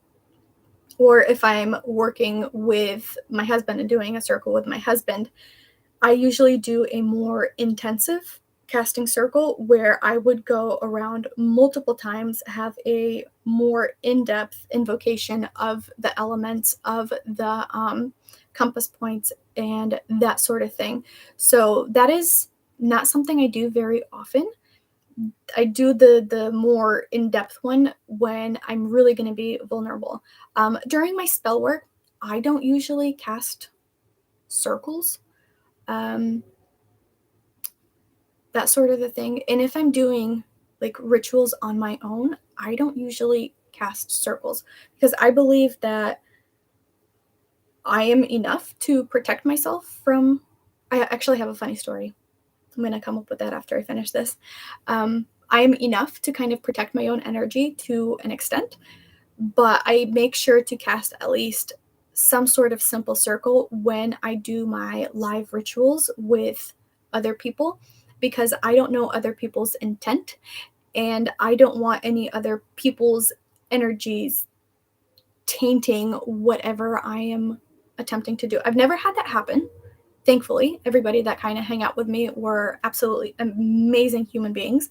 [SPEAKER 1] Or if I'm working with my husband and doing a circle with my husband, I usually do a more intensive casting circle where I would go around multiple times, have a more in-depth invocation of the elements of the compass points and that sort of thing. So that is not something I do very often. I do the more in-depth one when I'm really going to be vulnerable. During my spell work, I don't usually cast circles. That sort of a thing. And if I'm doing like rituals on my own, I don't usually cast circles because I believe that I am enough to protect myself from. I actually have a funny story. I'm going to come up with that after I finish this. I am enough to kind of protect my own energy to an extent, but I make sure to cast at least some sort of simple circle when I do my live rituals with other people, because I don't know other people's intent and I don't want any other people's energies tainting whatever I am attempting to do. I've never had that happen. Thankfully, everybody that kind of hang out with me were absolutely amazing human beings.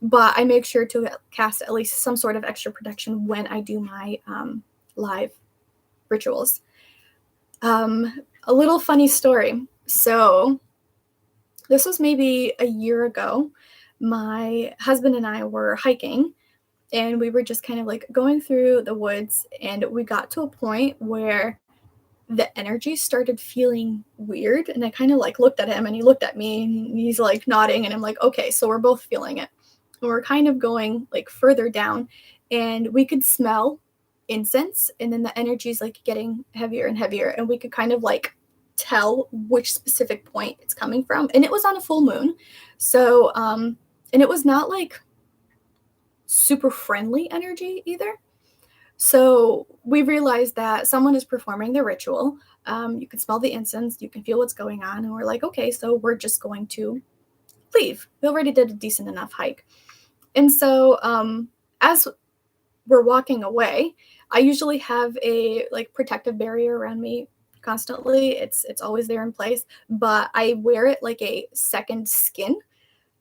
[SPEAKER 1] But I make sure to cast at least some sort of extra protection when I do my live rituals. A little funny story. So this was maybe a year ago. My husband and I were hiking, and we were just kind of like going through the woods, and we got to a point where the energy started feeling weird, and I kind of like looked at him and he looked at me and he's like nodding, and I'm like, okay, so we're both feeling it. And we're kind of going like further down, and we could smell incense, and then the energy is like getting heavier and heavier, and we could kind of like tell which specific point it's coming from, and it was on a full moon. So and it was not like super friendly energy either. So we realized that someone is performing the ritual. You can smell the incense, you can feel what's going on, and we're like, okay, so we're just going to leave. We already did a decent enough hike. And so as we're walking away, I usually have a like protective barrier around me constantly. It's always there in place, but I wear it like a second skin.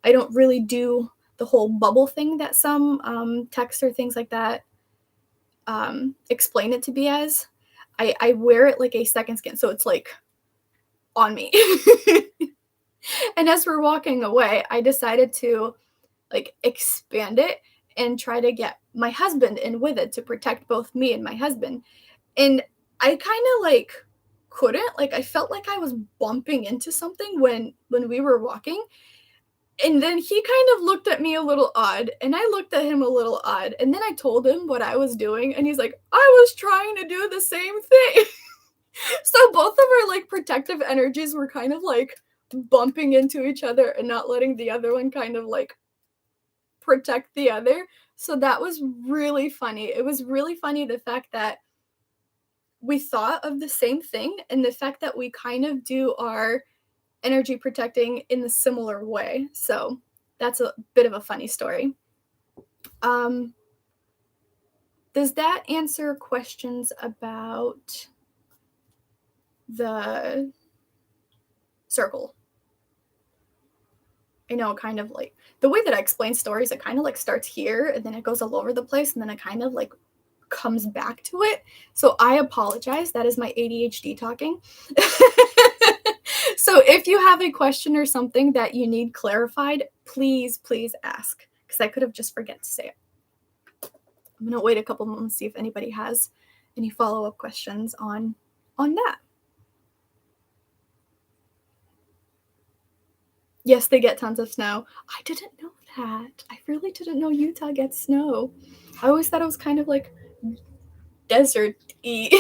[SPEAKER 1] I don't really do the whole bubble thing that some texts or things like that explain it to be as. I wear it like a second skin, so it's like on me. And as we're walking away, I decided to like expand it and try to get my husband in with it to protect both me and my husband. And I kind of like couldn't, like I felt like I was bumping into something when we were walking. And then he kind of looked at me a little odd, and I looked at him a little odd. And then I told him what I was doing, and he's like, I was trying to do the same thing. So both of our like protective energies were kind of like bumping into each other and not letting the other one kind of like protect the other. So that was really funny. It was really funny the fact that we thought of the same thing and the fact that we kind of do our energy protecting in a similar way. So that's a bit of a funny story. Does that answer questions about the circle? I know, kind of like the way that I explain stories, it kind of like starts here and then it goes all over the place and then it kind of like comes back to it. So I apologize. That is my ADHD talking. So if you have a question or something that you need clarified, please ask, because I could have just forget to say it. I'm going to wait a couple moments, see if anybody has any follow-up questions on that. Yes, they get tons of snow. I didn't know that. I really didn't know Utah gets snow. I always thought it was kind of like desert-y.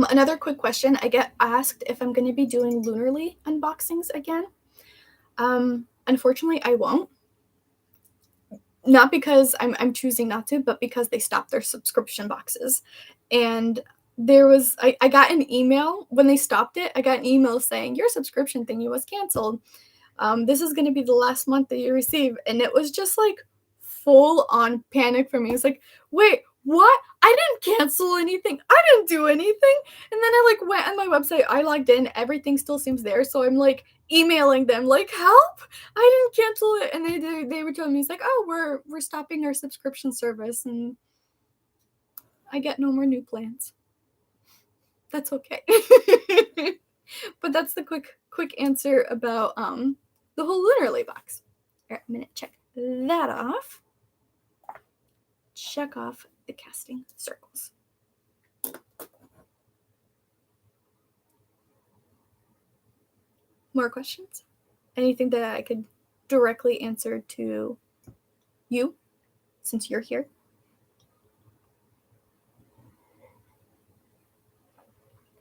[SPEAKER 1] Another quick question. I get asked if I'm going to be doing Lunarly unboxings again. Unfortunately, I won't. Not because I'm choosing not to, but because they stopped their subscription boxes. And I got an email when they stopped it. I got an email saying your subscription thingy was canceled. This is going to be the last month that you receive. And it was just like full on panic for me. It's like, wait, what? I didn't cancel anything. I didn't do anything. And then I like went on my website. I logged in. Everything still seems there. So I'm like emailing them like, help. I didn't cancel it. And they were telling me, it's like, oh, we're stopping our subscription service. And I get no more new plans. That's okay. But that's the quick answer about the whole Lunarly box. All right, I'm gonna check that off. Check off the casting circles. More questions? Anything that I could directly answer to you, since you're here?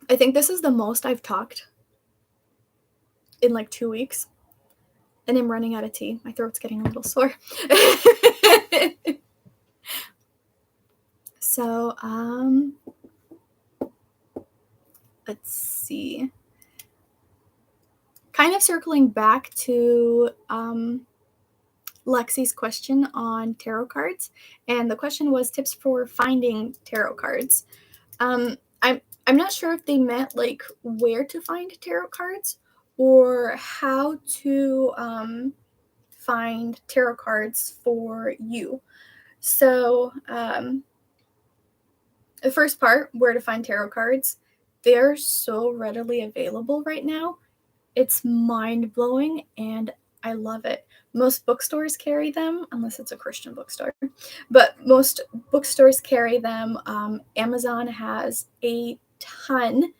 [SPEAKER 1] I think this is the most I've talked in like 2 weeks. And I'm running out of tea. My throat's getting a little sore. So, let's see. Kind of circling back to Lexi's question on tarot cards. And the question was tips for finding tarot cards. I'm not sure if they meant like where to find tarot cards or how to find tarot cards for you. So the first part, where to find tarot cards, they're so readily available right now. It's mind-blowing and I love it. Most bookstores carry them, unless it's a Christian bookstore. But most bookstores carry them. Amazon has a ton.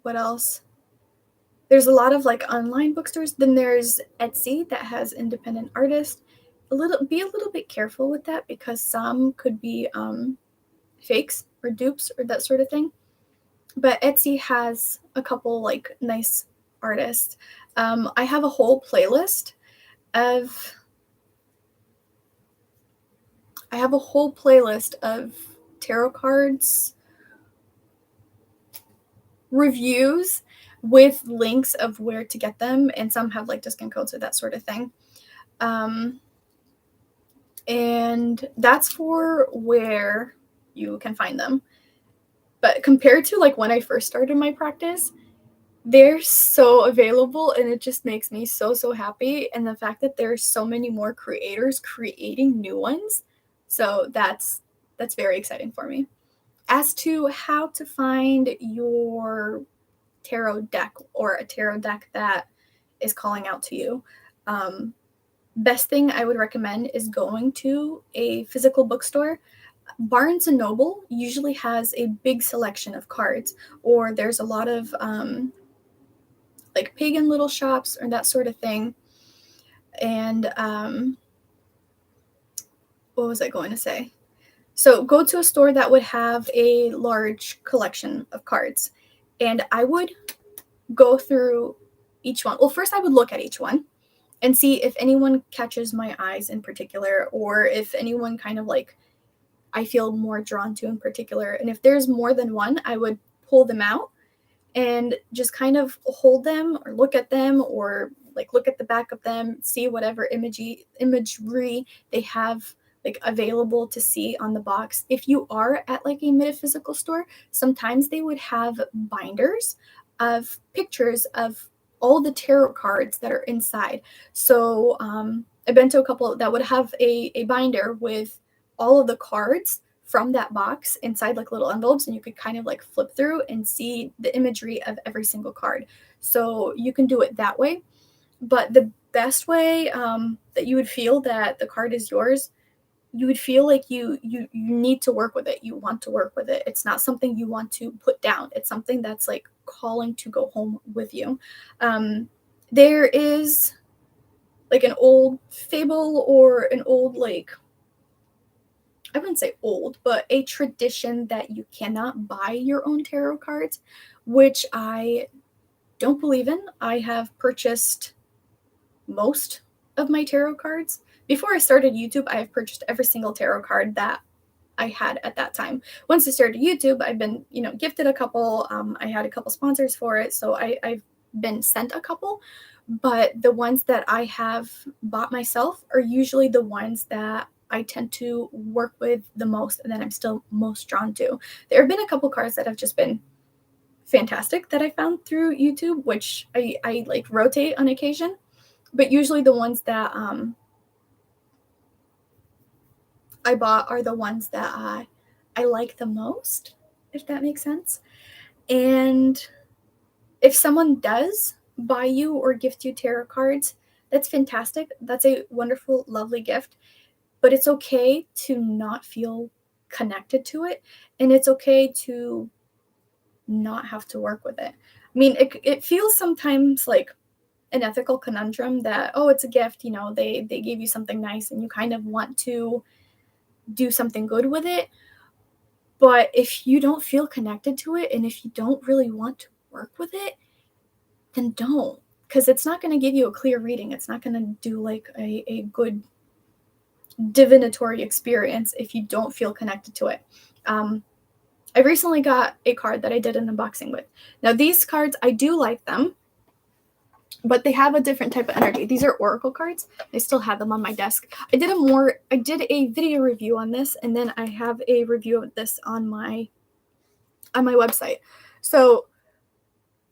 [SPEAKER 1] What else? There's a lot of like online bookstores. Then there's Etsy that has independent artists. Be a little bit careful with that because some could be fakes or dupes or that sort of thing. But Etsy has a couple like nice artists. I have a whole playlist of tarot cards reviews with links of where to get them, and some have like discount codes or that sort of thing. And that's for where you can find them. But compared to like when I first started my practice, they're so available, and it just makes me so happy. And the fact that there's so many more creators creating new ones, so that's very exciting for me. As to how to find your tarot deck, or a tarot deck that is calling out to you, best thing I would recommend is going to a physical bookstore. Barnes and Noble usually has a big selection of cards, or there's a lot of like pagan little shops or that sort of thing. And what was I going to say? So go to a store that would have a large collection of cards, and I would go through each one. Well, first I would look at each one and see if anyone catches my eyes in particular, or if anyone kind of like I feel more drawn to in particular. And if there's more than one, I would pull them out and just kind of hold them or look at them, or like look at the back of them, see whatever imagery they have like available to see on the box. If you are at like a metaphysical store, sometimes they would have binders of pictures of all the tarot cards that are inside. So I've been to a couple that would have a binder with all of the cards from that box inside like little envelopes, and you could kind of like flip through and see the imagery of every single card. So you can do it that way. But the best way that you would feel that the card is yours, you would feel like you need to work with it. You want to work with it. It's not something you want to put down. It's something that's like calling to go home with you. There is like an old fable, or an old, like, I wouldn't say old, but a tradition that you cannot buy your own tarot cards, which I don't believe in. I have purchased most of my tarot cards. Before I started YouTube, I have purchased every single tarot card that I had at that time. Once I started YouTube, I've been, gifted a couple. I had a couple sponsors for it, so I've been sent a couple. But the ones that I have bought myself are usually the ones that I tend to work with the most, and that I'm still most drawn to. There have been a couple cards that have just been fantastic that I found through YouTube, which I like rotate on occasion. But usually the ones that I bought are the ones that I like the most, if that makes sense. And if someone does buy you or gift you tarot cards, that's fantastic. That's a wonderful, lovely gift. But it's okay to not feel connected to it, and it's okay to not have to work with it. I mean, it feels sometimes like an ethical conundrum that, oh, it's a gift, they gave you something nice and you kind of want to do something good with it. But if you don't feel connected to it, and if you don't really want to work with it, then don't, because it's not going to give you a clear reading. It's not going to do like a good divinatory experience if you don't feel connected to it. I recently got a card that I did an unboxing with. Now, these cards, I do like them, but they have a different type of energy. These are oracle cards. I still have them on my desk. I did a video review on this, and then I have a review of this on my website. So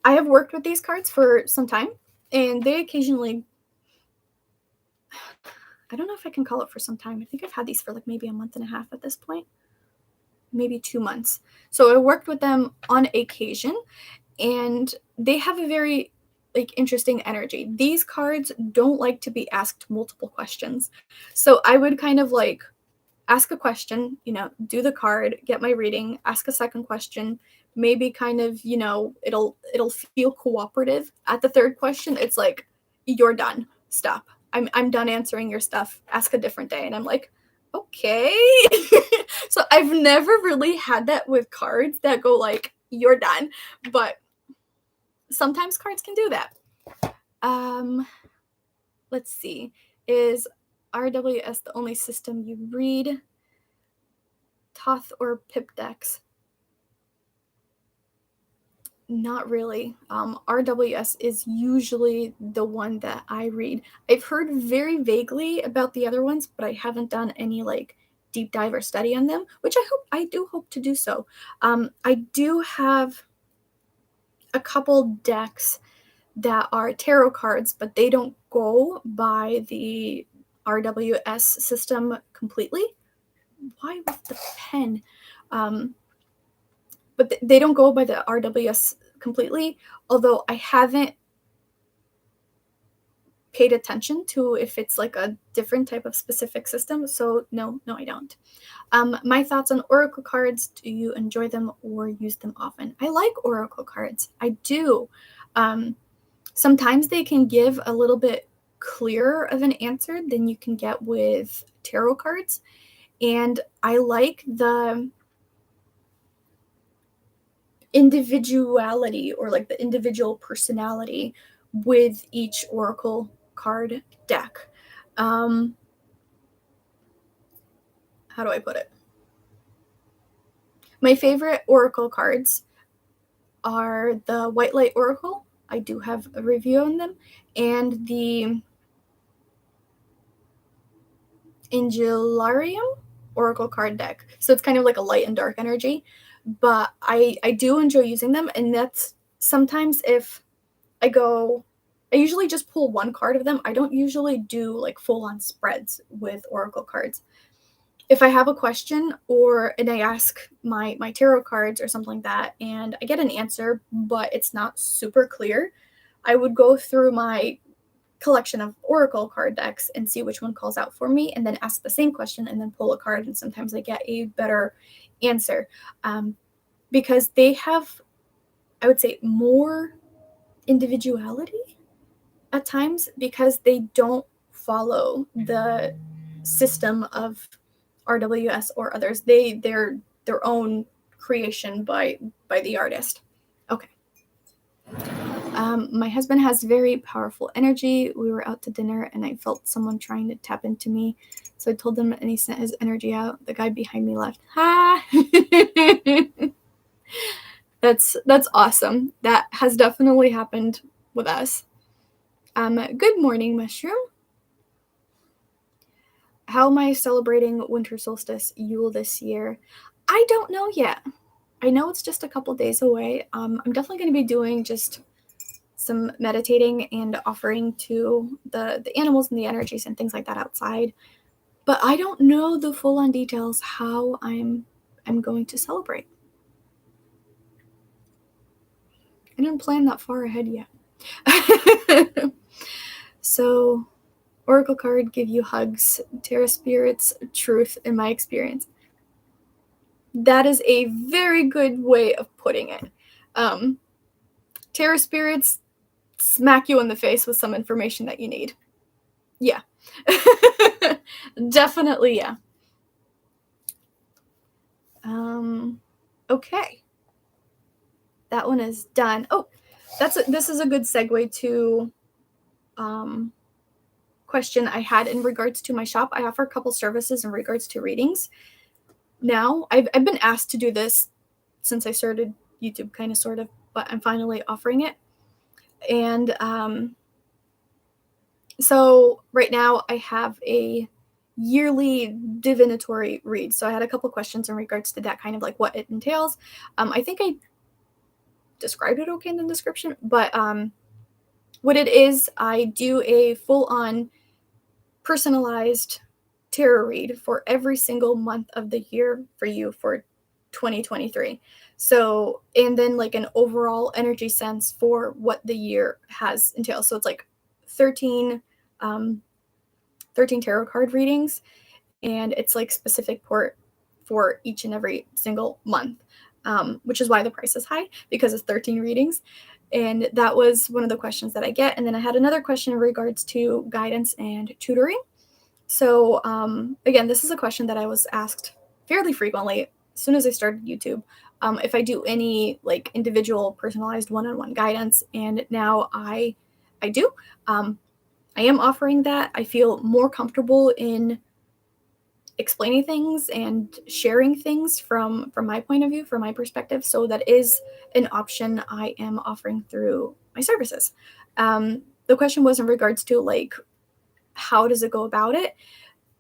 [SPEAKER 1] I have worked with these cards for some time, and they occasionally, I don't know if I can call it for some time. I think I've had these for like maybe a month and a half at this point, maybe 2 months. So I worked with them on occasion, and they have a very like interesting energy. These cards don't like to be asked multiple questions. So I would kind of like ask a question, do the card, get my reading, ask a second question, maybe kind of, it'll feel cooperative. At the third question, it's like, you're done. Stop. I'm done answering your stuff. Ask a different day. And I'm like, okay. So I've never really had that with cards that go like, you're done. But sometimes cards can do that. Let's see. Is RWS the only system you read? Toth or Pip decks? Not really. RWS is usually the one that I read. I've heard very vaguely about the other ones, but I haven't done any like deep dive or study on them, which I do hope to do so. I do have a couple decks that are tarot cards, but they don't go by the RWS system completely. Why with the pen? But they don't go by the RWS completely, although I haven't paid attention to if it's like a different type of specific system. So no, I don't. My thoughts on oracle cards. Do you enjoy them or use them often? I like oracle cards. I do. Sometimes they can give a little bit clearer of an answer than you can get with tarot cards. And I like the individuality or like the individual personality with each oracle card deck. How do I put it? My favorite oracle cards are the White Light Oracle. I do have a review on them, and the Angelarium Oracle card deck. So it's kind of like a light and dark energy, but I do enjoy using them, and that's sometimes if I usually just pull one card of them. I don't usually do like full-on spreads with oracle cards. If I have a question and I ask my tarot cards or something like that, and I get an answer, but it's not super clear, I would go through my collection of oracle card decks and see which one calls out for me, and then ask the same question and then pull a card, and sometimes I get a better answer because they have, I would say, more individuality at times because they don't follow the system of RWS or others. They're their own creation by the artist. Okay. My husband has very powerful energy. We were out to dinner and I felt someone trying to tap into me. So I told him and he sent his energy out. The guy behind me left. Ha! That's awesome. That has definitely happened with us. Good morning, Mushroom. How am I celebrating winter solstice Yule this year? I don't know yet. I know it's just a couple days away. I'm definitely going to be doing just some meditating and offering to the animals and the energies and things like that outside. But I don't know the full-on details how I'm going to celebrate. I didn't plan that far ahead yet. So, Oracle card, give you hugs. Terra spirits, truth, in my experience. That is a very good way of putting it. Terra spirits smack you in the face with some information that you need. Yeah. Definitely, yeah. Okay. That one is done. Oh, this is a good segue to question I had in regards to my shop. I offer a couple services in regards to readings. Now, I've been asked to do this since I started YouTube, kind of, sort of, but I'm finally offering it. And so right now I have a yearly divinatory read. So I had a couple questions in regards to that, kind of like what it entails. I think I described it okay in the description, but what it is, I do a full-on personalized tarot read for every single month of the year for you for 2023. So, and then like an overall energy sense for what the year has entailed. So it's like 13 tarot card readings, and it's like specific for each and every single month, which is why the price is high, because it's 13 readings. And that was one of the questions that I get. And then I had another question in regards to guidance and tutoring. So again, this is a question that I was asked fairly frequently soon as I started YouTube, if I do any like individual personalized one-on-one guidance, and now I do. I am offering that. I feel more comfortable in explaining things and sharing things from my point of view, from my perspective. So that is an option I am offering through my services. The question was in regards to like how does it go about it.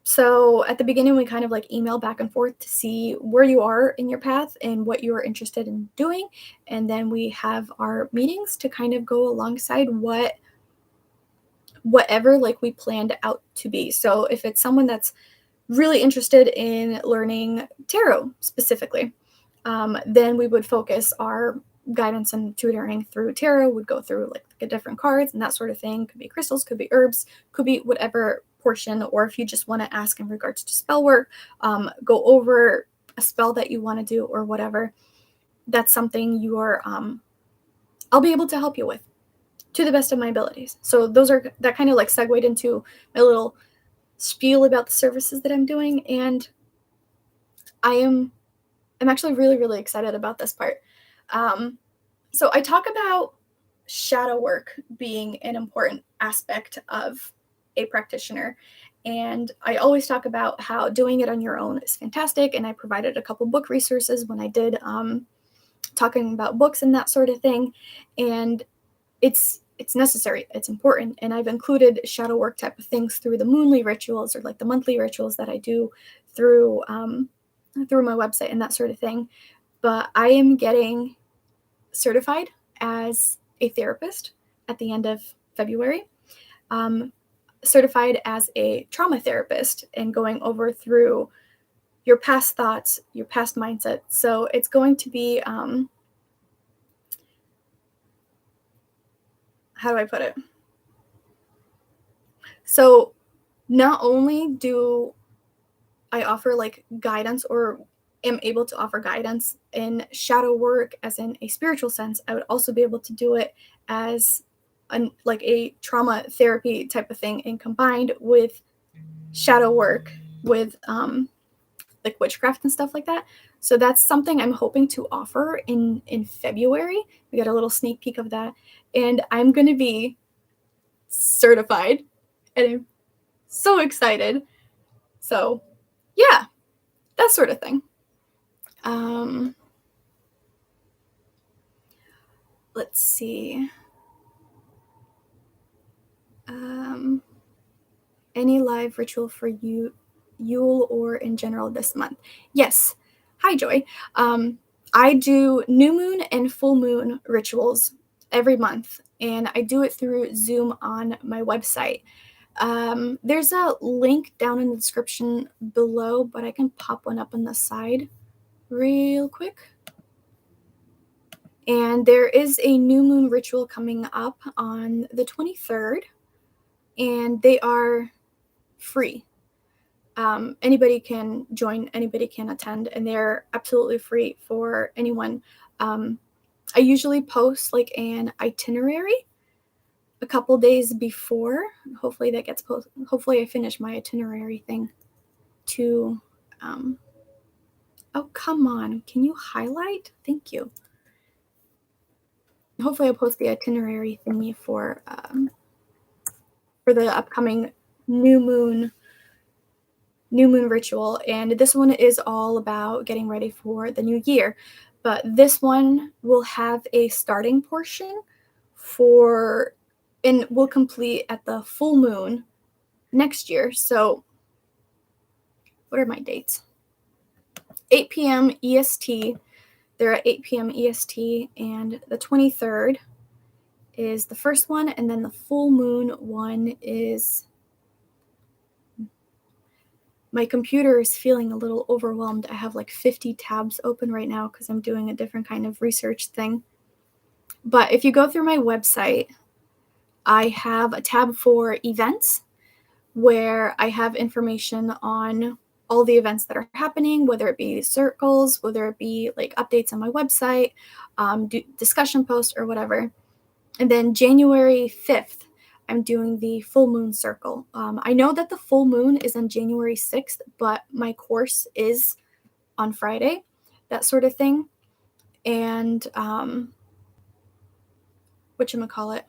[SPEAKER 1] So at the beginning, we kind of like email back and forth to see where you are in your path and what you are interested in doing. And then we have our meetings to kind of go alongside whatever like we planned out to be. So if it's someone that's really interested in learning tarot specifically, then we would focus our guidance and tutoring through tarot, would go through like the different cards and that sort of thing. Could be crystals, could be herbs, could be whatever portion. Or if you just want to ask in regards to spell work, go over a spell that you want to do or whatever, that's something I'll be able to help you with to the best of my abilities. So that kind of like segued into my little spiel about the services that I'm doing. And I'm actually really, really excited about this part. So I talk about shadow work being an important aspect of a practitioner. And I always talk about how doing it on your own is fantastic. And I provided a couple book resources when I did talking about books and that sort of thing. And it's necessary, it's important. And I've included shadow work type of things through the moonly rituals or like the monthly rituals that I do through my website and that sort of thing. But I am getting certified as a therapist at the end of February, certified as a trauma therapist, and going over through your past thoughts, your past mindset. So it's going to be, how do I put it? So not only do I offer like guidance, or am able to offer guidance in shadow work as in a spiritual sense, I would also be able to do it as like a trauma therapy type of thing, and combined with shadow work with like witchcraft and stuff like that. So that's something I'm hoping to offer in February. We got a little sneak peek of that, and I'm going to be certified, and I'm so excited. So yeah, that sort of thing. Let's see. Any live ritual for you, Yule or in general this month? Yes. Hi, Joy. I do new moon and full moon rituals every month, and I do it through Zoom on my website. There's a link down in the description below, but I can pop one up on the side real quick. And there is a new moon ritual coming up on the 23rd, and they are free. Anybody can join, anybody can attend, and they're absolutely free for anyone. I usually post like an itinerary a couple days before. Hopefully that gets posted. Hopefully I finish my itinerary thing to, oh, come on. Can you highlight? Thank you. Hopefully I'll post the itinerary thingy for the upcoming new moon ritual. And this one is all about getting ready for the new year. But this one will have a starting portion and will complete at the full moon next year. So what are my dates? 8 p.m. EST. They're at 8 p.m. EST, and the 23rd is the first one, and then the full moon one is... My computer is feeling a little overwhelmed. I have like 50 tabs open right now because I'm doing a different kind of research thing. But if you go through my website, I have a tab for events where I have information on all the events that are happening, whether it be circles, whether it be like updates on my website, discussion posts or whatever. And then January 5th, I'm doing the full moon circle. I know that the full moon is on January 6th, but my course is on Friday. that sort of thing. And whatchamacallit.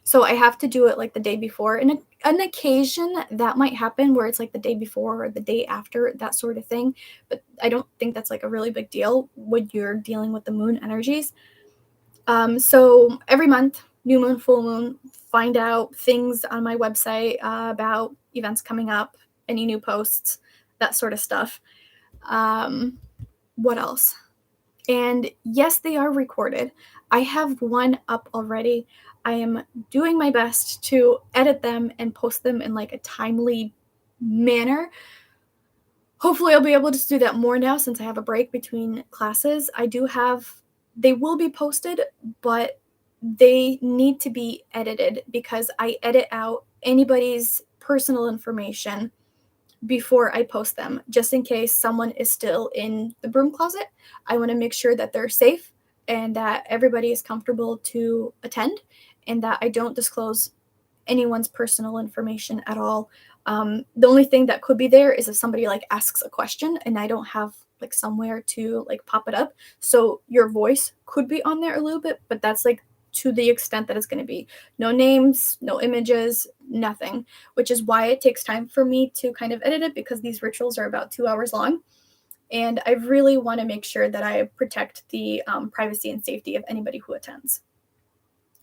[SPEAKER 1] So I have to do it like the day before. And an occasion that might happen where it's like the day before or the day after, that sort of thing. But I don't think that's like a really big deal when you're dealing with the moon energies. So every month, new moon, full moon, find out things on my website about events coming up, any new posts, that sort of stuff. What else? And yes, they are recorded. I have one up already. I am doing my best to edit them and post them in like a timely manner. Hopefully I'll be able to do that more now since I have a break between classes. They will be posted, but they need to be edited because I edit out anybody's personal information before I post them, just in case someone is still in the broom closet. I want to make sure that they're safe and that everybody is comfortable to attend and that I don't disclose anyone's personal information at all. The only thing that could be there is if somebody like asks a question and I don't have like somewhere to like pop it up. So your voice could be on there a little bit, but that's like to the extent that it's going to be. No names, no images, nothing, which is why it takes time for me to kind of edit it because these rituals are about 2 hours long. And I really want to make sure that I protect the privacy and safety of anybody who attends.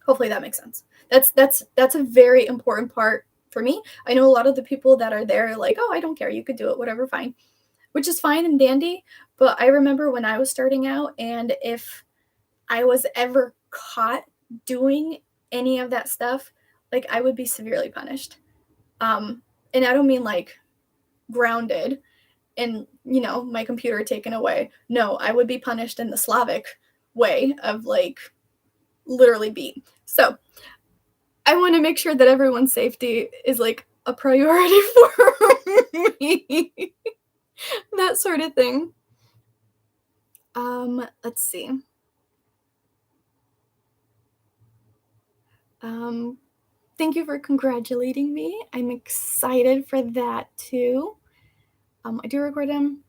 [SPEAKER 1] Hopefully that makes sense. That's a very important part for me. I know a lot of the people that are there are like, oh, I don't care, you could do it, whatever, fine, which is fine and dandy. But I remember when I was starting out, and if I was ever caught doing any of that stuff, like I would be severely punished. And I don't mean like grounded and, you know, my computer taken away. No, I would be punished in the Slavic way of like literally beat. So I want to make sure that everyone's safety is like a priority for me. That sort of thing. Let's see. Thank you for congratulating me. I'm excited for that too. I do record them.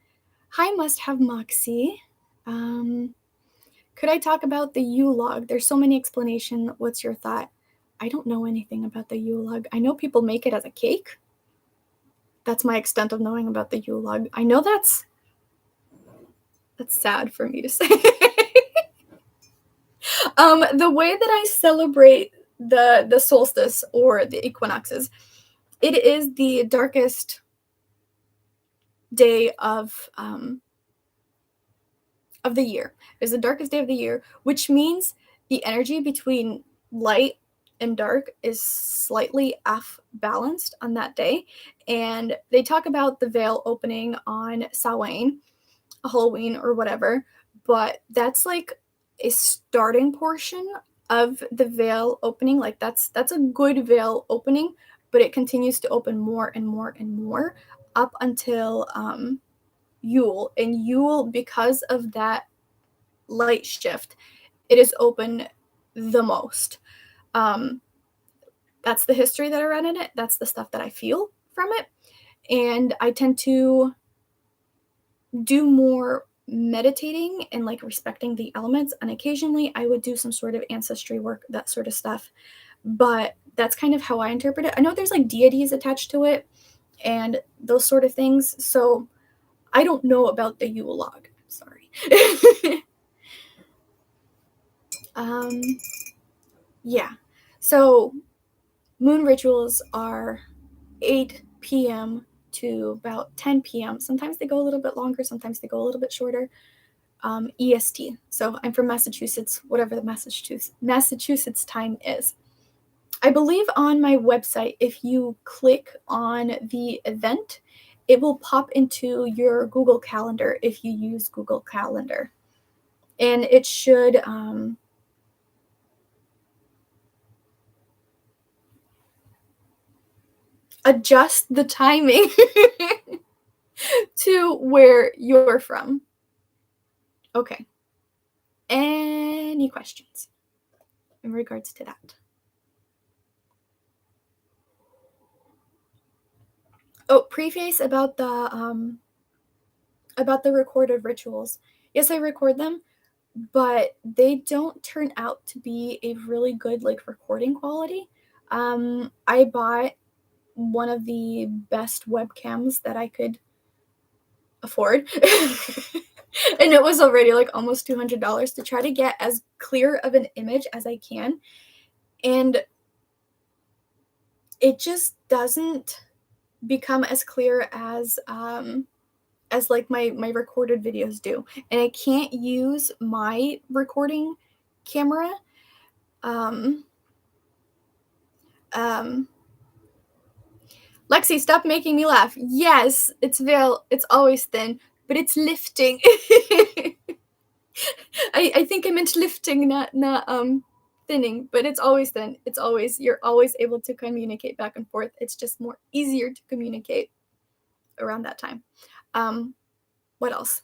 [SPEAKER 1] Hi, Must Have Moxie. Could I talk about the Yule log? There's so many explanations. What's your thought? I don't know anything about the Yule log. I know people make it as a cake. That's my extent of knowing about the Yule log. I know that's sad for me to say. The way that I celebrate the solstice or the equinoxes, it is the darkest day of the year. It is the darkest day of the year, which means the energy between light and dark is slightly off balanced on that day. And they talk about the veil opening on Samhain, Halloween, or whatever, but that's like a starting portion of the veil opening. Like that's a good veil opening, but it continues to open more and more and more up until Yule. And Yule, because of that light shift, it is open the most. That's the history that I read in it. That's the stuff that I feel from it. And I tend to do more meditating and like respecting the elements. And occasionally I would do some sort of ancestry work, that sort of stuff. But that's kind of how I interpret it. I know there's like deities attached to it and those sort of things. So I don't know about the Yule log. Sorry. Yeah. So moon rituals are 8 p.m. to about 10 p.m. Sometimes they go a little bit longer, sometimes they go a little bit shorter. EST. So I'm from Massachusetts, whatever the Massachusetts time is. I believe on my website, if you click on the event, it will pop into your Google Calendar if you use Google Calendar. And it should adjust the timing to where you're from. Okay. Any questions in regards to that? Oh, preface about the about the recorded rituals. Yes, I record them, but they don't turn out to be a really good like recording quality. I bought one of the best webcams that I could afford. And it was already like almost $200 to try to get as clear of an image as I can. And it just doesn't become as clear as like my recorded videos do. And I can't use my recording camera. Um, um, Lexi, stop making me laugh. Yes, it's veil. It's always thin, but it's lifting. I think I meant lifting, not thinning, but it's always thin. It's always, you're always able to communicate back and forth. It's just more easier to communicate around that time. What else?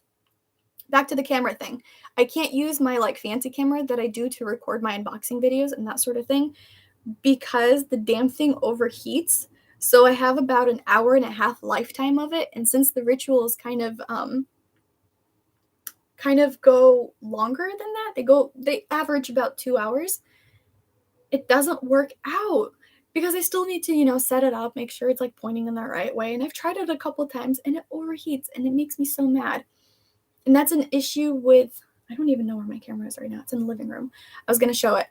[SPEAKER 1] Back to the camera thing. I can't use my like fancy camera that I do to record my unboxing videos and that sort of thing because the damn thing overheats. So I have about an hour and a half lifetime of it, and since the rituals kind of go longer than that, they average about 2 hours. It doesn't work out because I still need to, set it up, make sure it's like pointing in the right way. And I've tried it a couple times and it overheats and it makes me so mad. And that's an issue with, I don't even know where my camera is right now. It's in the living room. I was going to show it.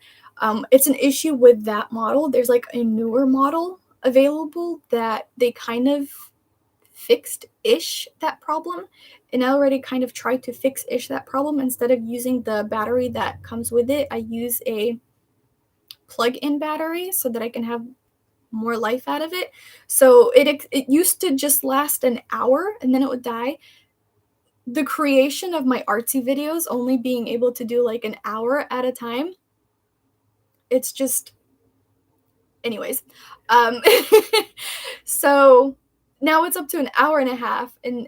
[SPEAKER 1] It's an issue with that model. There's like a newer model available that they kind of fixed-ish that problem. And I already kind of tried to fix-ish that problem. Instead of using the battery that comes with it, I use a plug-in battery so that I can have more life out of it. So it used to just last an hour and then it would die. The creation of my artsy videos only being able to do like an hour at a time, it's just, anyways. So now it's up to an hour and a half and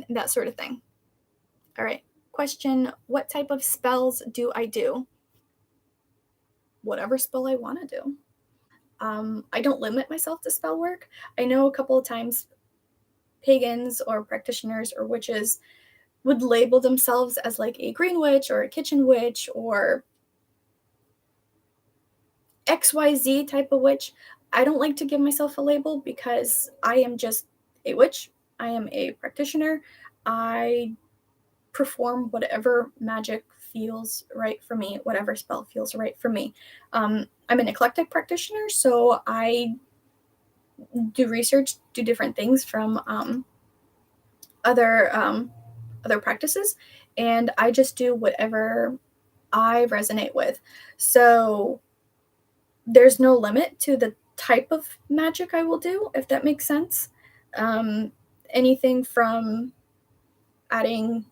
[SPEAKER 1] that sort of thing. All right. Question, what type of spells do I do? Whatever spell I want to do. I don't limit myself to spell work. I know a couple of times pagans or practitioners or witches would label themselves as like a green witch or a kitchen witch or XYZ type of witch. I don't like to give myself a label because I am just a witch. I am a practitioner. I perform whatever magic feels right for me, whatever spell feels right for me. I'm an eclectic practitioner, so I do research, do different things from other practices, and I just do whatever I resonate with. So there's no limit to the type of magic I will do, if that makes sense. Anything from adding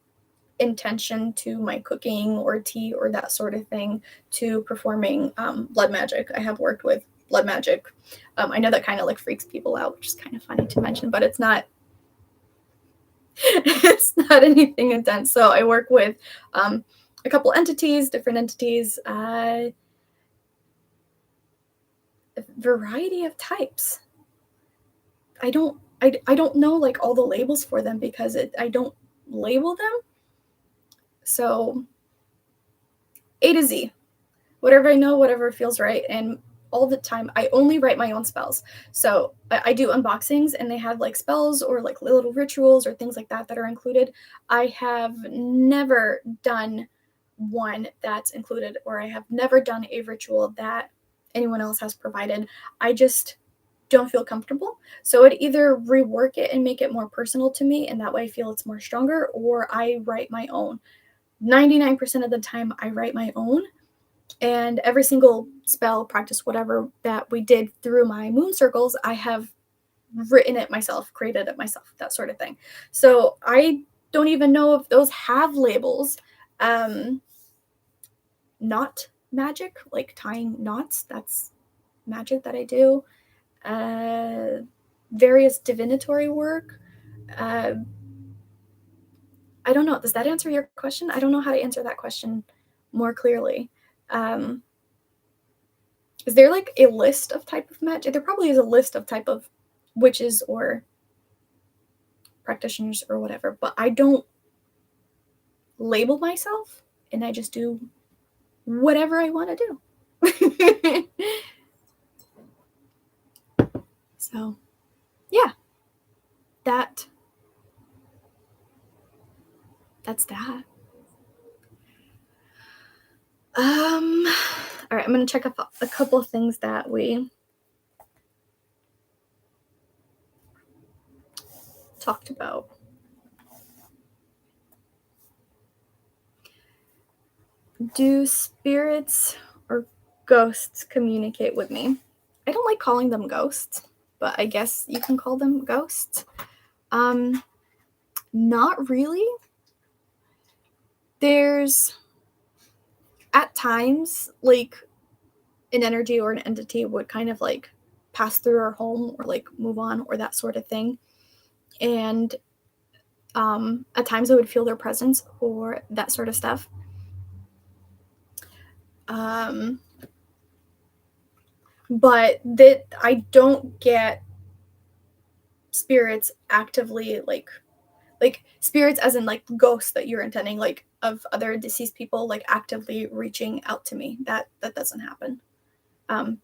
[SPEAKER 1] intention to my cooking or tea or that sort of thing to performing blood magic. I have worked with blood magic. I know that kind of like freaks people out, which is kind of funny to mention, but it's not it's not anything intense. So I work with a couple entities, different entities, a variety of types. I don't know like all the labels for them because I don't label them. So A to Z, whatever I know, whatever feels right. And all the time, I only write my own spells. So I do unboxings and they have like spells or like little rituals or things like that are included. I have never done one that's included, or I have never done a ritual that anyone else has provided. I just don't feel comfortable. So I'd either rework it and make it more personal to me, and that way I feel it's more stronger, or I write my own. 99% of the time, I write my own. And every single spell, practice, whatever that we did through my moon circles, I have written it myself, created it myself, that sort of thing. So I don't even know if those have labels. Knot magic, like tying knots, that's magic that I do. Various divinatory work. I don't know. Does that answer your question? I don't know how to answer that question more clearly. Is there like a list of type of magic? There probably is a list of type of witches or practitioners or whatever, but I don't label myself, and I just do whatever I want to do. So, yeah, that's that. All right, I'm going to check up a couple of things that we talked about. Do spirits or ghosts communicate with me? I don't like calling them ghosts, but I guess you can call them ghosts. Not really. There's at times like an energy or an entity would kind of like pass through our home or like move on or that sort of thing. And at times I would feel their presence or that sort of stuff. But that I don't get spirits actively like spirits as in like ghosts that you're intending, like of other deceased people like actively reaching out to me. That doesn't happen. I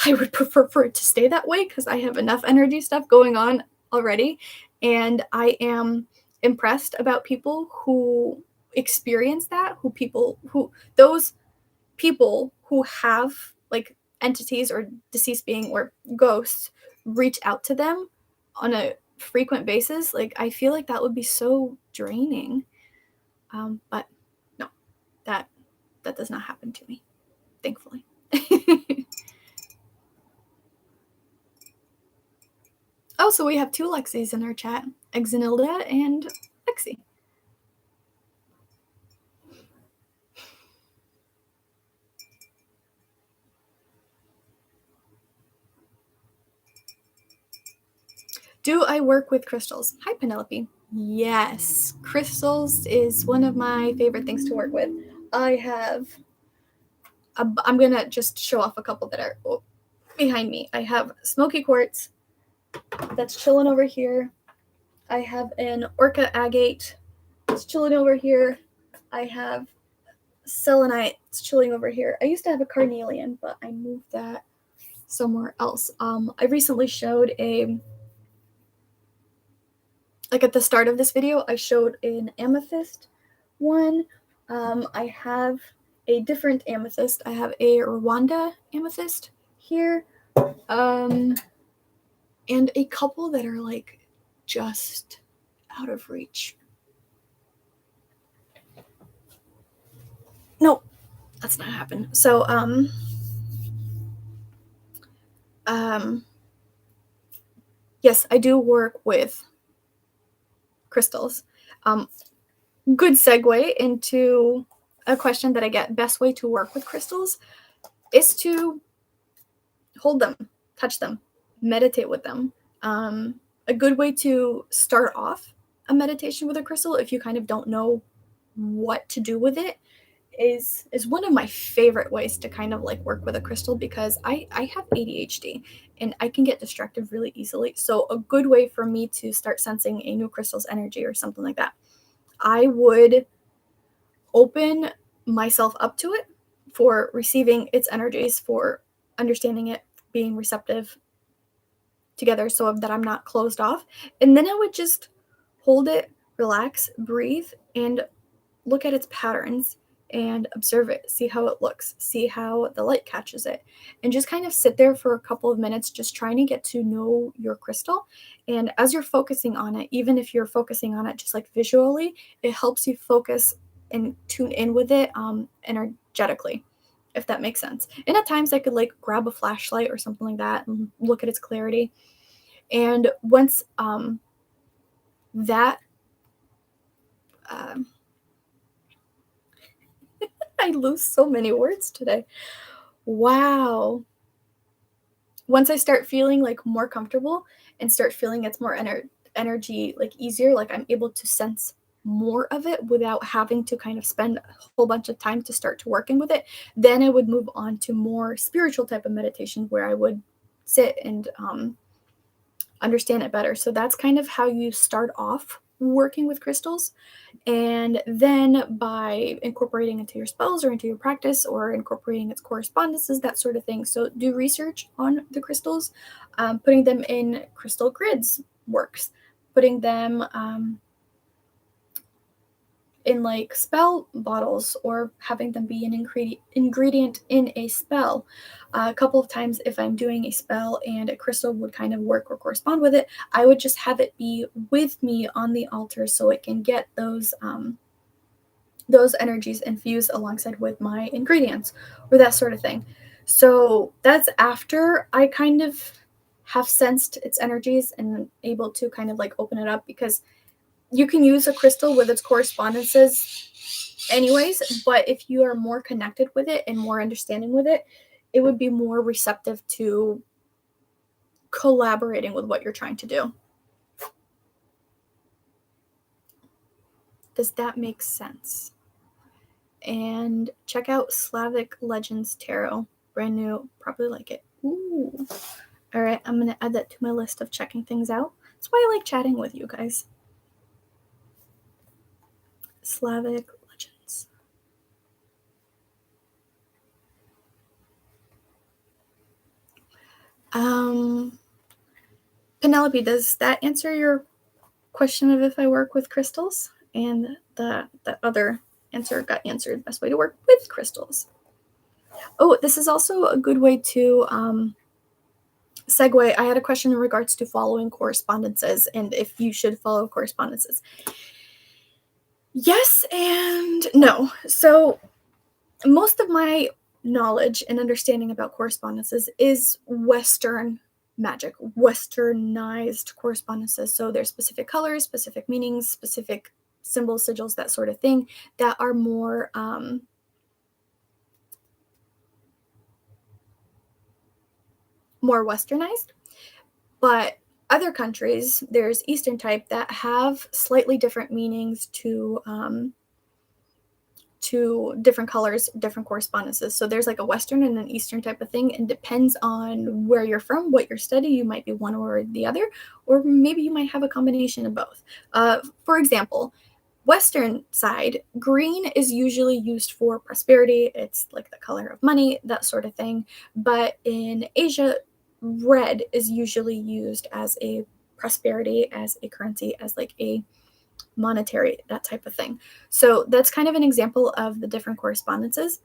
[SPEAKER 1] would prefer for it to stay that way because I have enough energy stuff going on already, and I am impressed about people who experience that, those people who have like entities or deceased being or ghosts reach out to them on a frequent basis. Like I feel like that would be so draining. But no, that does not happen to me, thankfully. Oh, so we have two Lexis in our chat, Exenilda and Lexi. Do I work with crystals? Hi, Penelope. Yes, crystals is one of my favorite things to work with. I have, I'm going to just show off a couple that are behind me. I have smoky quartz that's chilling over here. I have an orca agate that's chilling over here. I have selenite that's chilling over here. I used to have a carnelian, but I moved that somewhere else. I recently showed like at the start of this video, I showed an amethyst one. I have a different amethyst. I have a Rwanda amethyst here. And a couple that are like just out of reach. No, that's not happened. So, yes, I do work with crystals. Good segue into a question that I get. Best way to work with crystals is to hold them, touch them, meditate with them. A good way to start off a meditation with a crystal, if you kind of don't know what to do with it, is one of my favorite ways to kind of like work with a crystal, because I have ADHD and I can get distracted really easily. So a good way for me to start sensing a new crystal's energy or something like that, I would open myself up to it for receiving its energies, for understanding it, being receptive together so that I'm not closed off. And then I would just hold it, relax, breathe, and look at its patterns and observe it, see how it looks, see how the light catches it, and just kind of sit there for a couple of minutes just trying to get to know your crystal. And as you're focusing on it, even if you're focusing on it just like visually, it helps you focus and tune in with it energetically, if that makes sense. And at times I could like grab a flashlight or something like that and look at its clarity. And once that I lose so many words today. Wow. Once I start feeling like more comfortable and start feeling it's more energy, like easier, like I'm able to sense more of it without having to kind of spend a whole bunch of time to start to working with it, then I would move on to more spiritual type of meditation where I would sit and understand it better. So that's kind of how you start off working with crystals. And then by incorporating into your spells or into your practice or incorporating its correspondences, that sort of thing. So do research on the crystals. Putting them in crystal grids works. Putting them in like spell bottles or having them be an ingredient in a spell. A couple of times, if I'm doing a spell and a crystal would kind of work or correspond with it, I would just have it be with me on the altar so it can get those energies infused alongside with my ingredients or that sort of thing. So that's after I kind of have sensed its energies and able to kind of like open it up, because you can use a crystal with its correspondences anyways, but if you are more connected with it and more understanding with it, it would be more receptive to collaborating with what you're trying to do. Does that make sense? And check out Slavic Legends Tarot. Brand new. Probably like it. Ooh. All right, I'm going to add that to my list of checking things out. That's why I like chatting with you guys. Slavic Legends. Penelope, does that answer your question of if I work with crystals? And the other answer got answered. Best way to work with crystals. Oh, this is also a good way to segue. I had a question in regards to following correspondences and if you should follow correspondences. Yes and no. So most of my knowledge and understanding about correspondences is Western magic, Westernized correspondences. So there's specific colors, specific meanings, specific symbols, sigils, that sort of thing that are more Westernized. But other countries, there's Eastern type that have slightly different meanings to different colors, different correspondences. So there's like a Western and an Eastern type of thing, and depends on where you're from, what you're studying. You might be one or the other, or maybe you might have a combination of both. For example, Western side, green is usually used for prosperity. It's like the color of money, that sort of thing. But in Asia, red is usually used as a prosperity, as a currency, as like a monetary, that type of thing. So that's kind of an example of the different correspondences.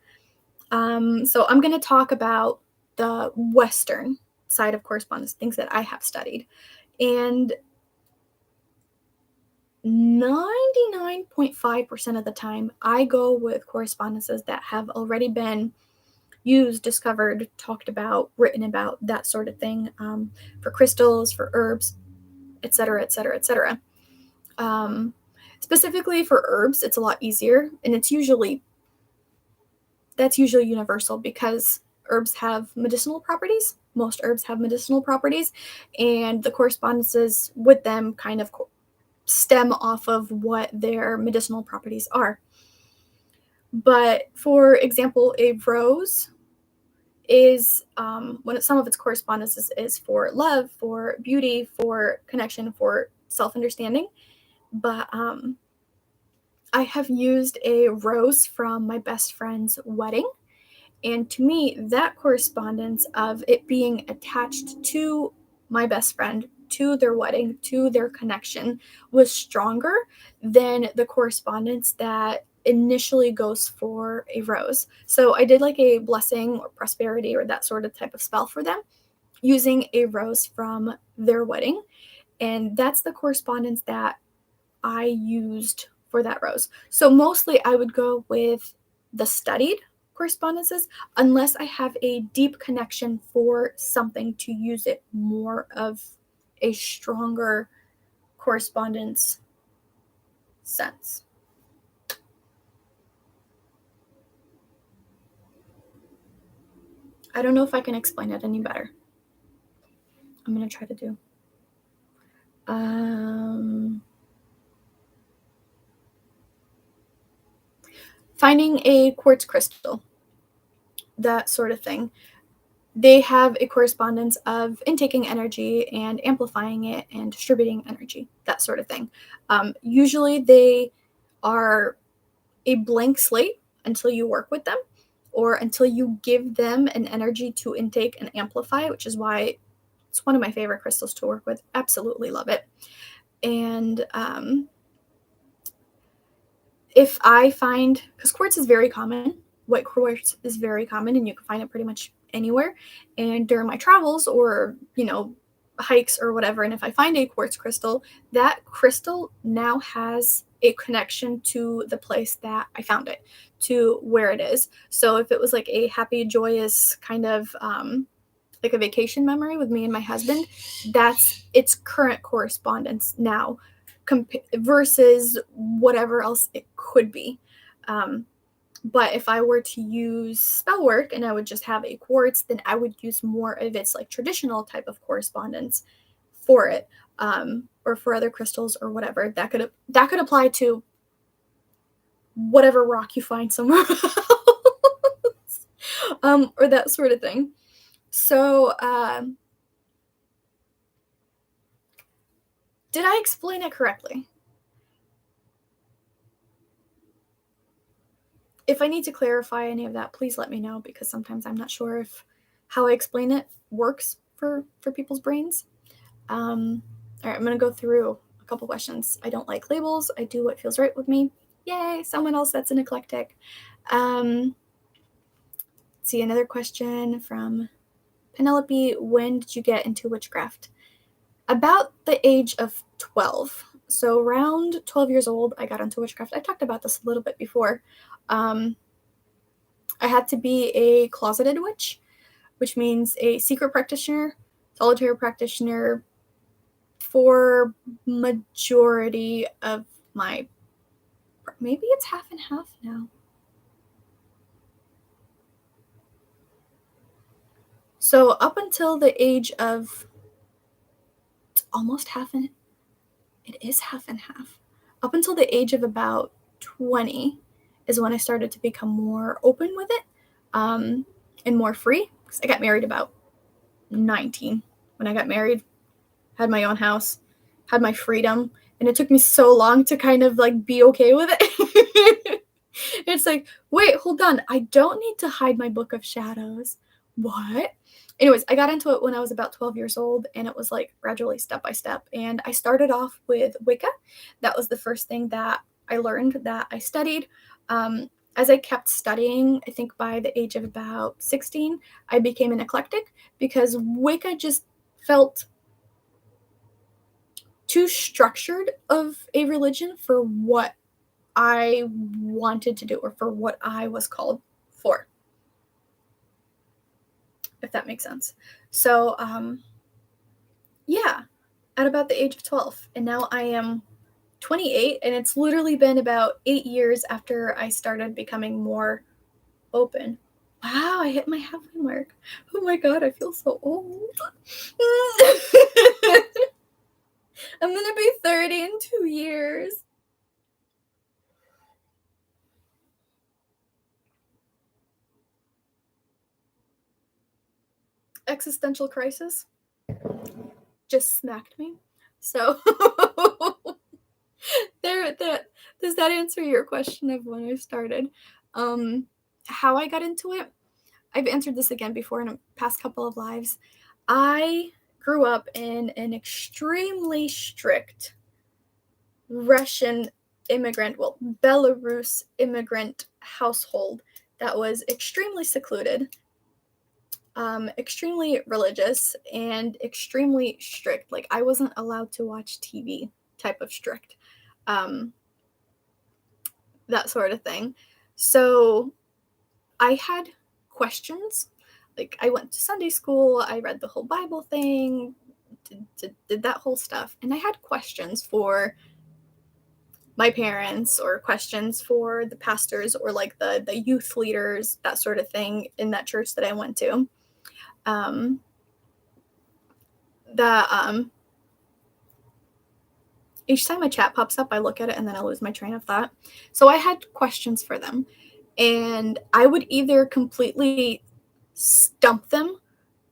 [SPEAKER 1] So I'm going to talk about the Western side of correspondence, things that I have studied. And 99.5% of the time, I go with correspondences that have already been used, discovered, talked about, written about, that sort of thing, for crystals, for herbs, etc., etc., etc. Specifically for herbs, it's a lot easier, and that's usually universal because herbs have medicinal properties. Most herbs have medicinal properties, and the correspondences with them kind of stem off of what their medicinal properties are. But for example, a rose is some of its correspondences is for love, for beauty, for connection, for self-understanding. But I have used a rose from my best friend's wedding, and to me, that correspondence of it being attached to my best friend, to their wedding, to their connection, was stronger than the correspondence that initially goes for a rose. So I did like a blessing or prosperity or that sort of type of spell for them using a rose from their wedding. And that's the correspondence that I used for that rose. So mostly I would go with the studied correspondences unless I have a deep connection for something to use it more of a stronger correspondence sense. I don't know if I can explain it any better. I'm going to try to do. Finding a quartz crystal, that sort of thing. they have a correspondence of intaking energy and amplifying it and distributing energy, that sort of thing. Usually they are a blank slate until you work with them or until you give them an energy to intake and amplify, which is why it's one of my favorite crystals to work with. Absolutely love it. And if I find, because quartz is very common, white quartz is very common, and you can find it pretty much anywhere. And during my travels or, hikes or whatever, and if I find a quartz crystal, that crystal now has a connection to the place that I found it, to where it is. So if it was like a happy, joyous kind of like a vacation memory with me and my husband, that's its current correspondence now versus whatever else it could be. But if I were to use spell work and I would just have a quartz, then I would use more of its like traditional type of correspondence for it, or for other crystals or whatever. That could apply to whatever rock you find somewhere else, or that sort of thing. So, did I explain it correctly? If I need to clarify any of that, please let me know, because sometimes I'm not sure if how I explain it works for people's brains. All right, I'm going to go through a couple questions. I don't like labels. I do what feels right with me. Yay, someone else that's an eclectic. See, another question from Penelope. When did you get into witchcraft? About the age of 12. So around 12 years old, I got into witchcraft. I talked about this a little bit before. I had to be a closeted witch, which means a secret practitioner, solitary practitioner for majority of my, maybe it's half and half now. So up until the age of almost half and it is half and half. Up until the age of about 20 is when I started to become more open with it, and more free. Because I got married about 19. When I got married, had my own house, had my freedom, and it took me so long to kind of like be okay with it. It's like, wait, hold on. I don't need to hide my book of shadows. What? Anyways, I got into it when I was about 12 years old, and it was like gradually step by step. And I started off with Wicca. That was the first thing that I learned, that I studied. As I kept studying, I think by the age of about 16, I became an eclectic, because Wicca just felt too structured of a religion for what I wanted to do, or for what I was called for, if that makes sense. So, yeah, at about the age of 12. And now I am 28, and it's literally been about 8 years after I started becoming more open. Wow, I hit my halfway mark. Oh my god, I feel so old. I'm gonna be 30 in 2 years. Existential crisis just smacked me. So does that answer your question of when I started? How I got into it? I've answered this again before in a past couple of lives. I grew up in an extremely strict Russian immigrant, well, Belarus immigrant household that was extremely secluded, extremely religious, and extremely strict. Like, I wasn't allowed to watch TV type of strict. That sort of thing. So I had questions. Like, I went to Sunday school, I read the whole Bible thing, did that whole stuff. And I had questions for my parents, or questions for the pastors, or like the youth leaders, that sort of thing, in that church that I went to. Each time a chat pops up, I look at it and then I lose my train of thought. So I had questions for them, and I would either completely stump them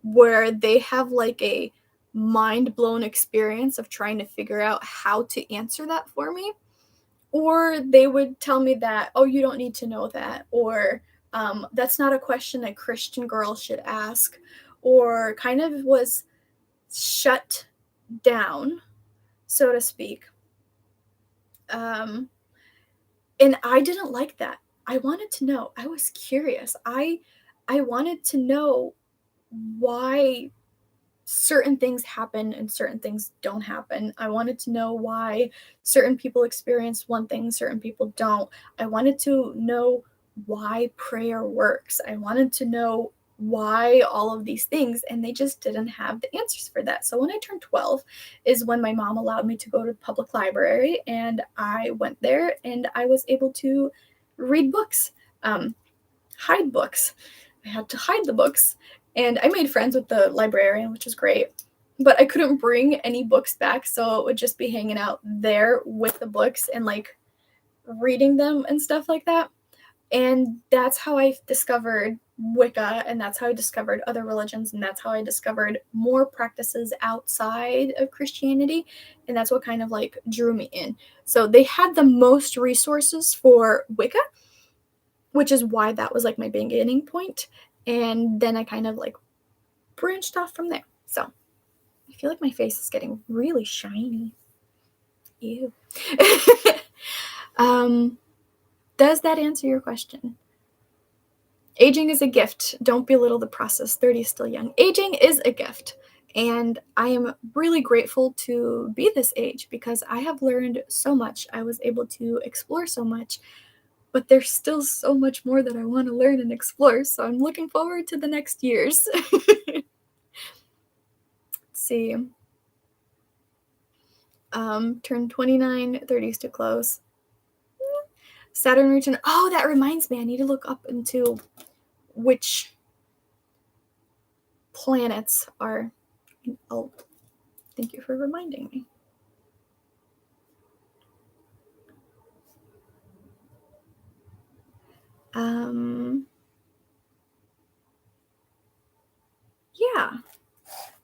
[SPEAKER 1] where they have like a mind blown experience of trying to figure out how to answer that for me. Or they would tell me that, oh, you don't need to know that. Or that's not a question a Christian girl should ask. Or kind of was shut down, so to speak. And I didn't like that. I wanted to know. I was curious. I wanted to know why certain things happen and certain things don't happen. I wanted to know why certain people experience one thing, certain people don't. I wanted to know why prayer works. I wanted to know why all of these things, and they just didn't have the answers for that. So when I turned 12 is when my mom allowed me to go to the public library, and I went there and I was able to read books, hide books. I had to hide the books. And I made friends with the librarian, which was great. But I couldn't bring any books back, so it would just be hanging out there with the books and like reading them and stuff like that. And that's how I discovered Wicca, and that's how I discovered other religions, and that's how I discovered more practices outside of Christianity. And that's what kind of like drew me in. So they had the most resources for Wicca, which is why that was like my beginning point. And then I kind of like branched off from there. So I feel like my face is getting really shiny. Ew. Does that answer your question? Aging is a gift. Don't belittle the process. 30 is still young. Aging is a gift. And I am really grateful to be this age because I have learned so much. I was able to explore so much. But there's still so much more that I want to learn and explore. So I'm looking forward to the next years. Let's see. Turn 29, 30s to close. Saturn return. Oh, that reminds me. I need to look up into which planets are. Oh, thank you for reminding me. Yeah.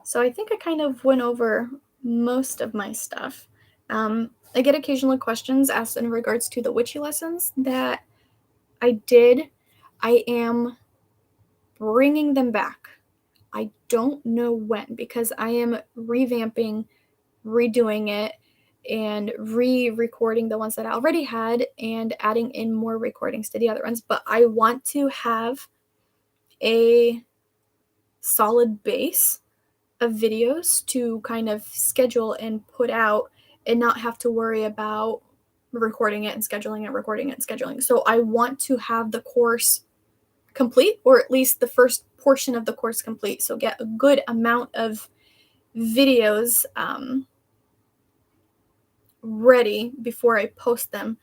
[SPEAKER 1] So I think I kind of went over most of my stuff. I get occasional questions asked in regards to the witchy lessons that I did. I am bringing them back. I don't know when because I am revamping, redoing it, and re-recording the ones that I already had and adding in more recordings to the other ones. But I want to have a solid base of videos to kind of schedule and put out and not have to worry about recording it and scheduling it, recording it and scheduling. So I want to have the course complete, or at least the first portion of the course complete. So get a good amount of videos ready before I post them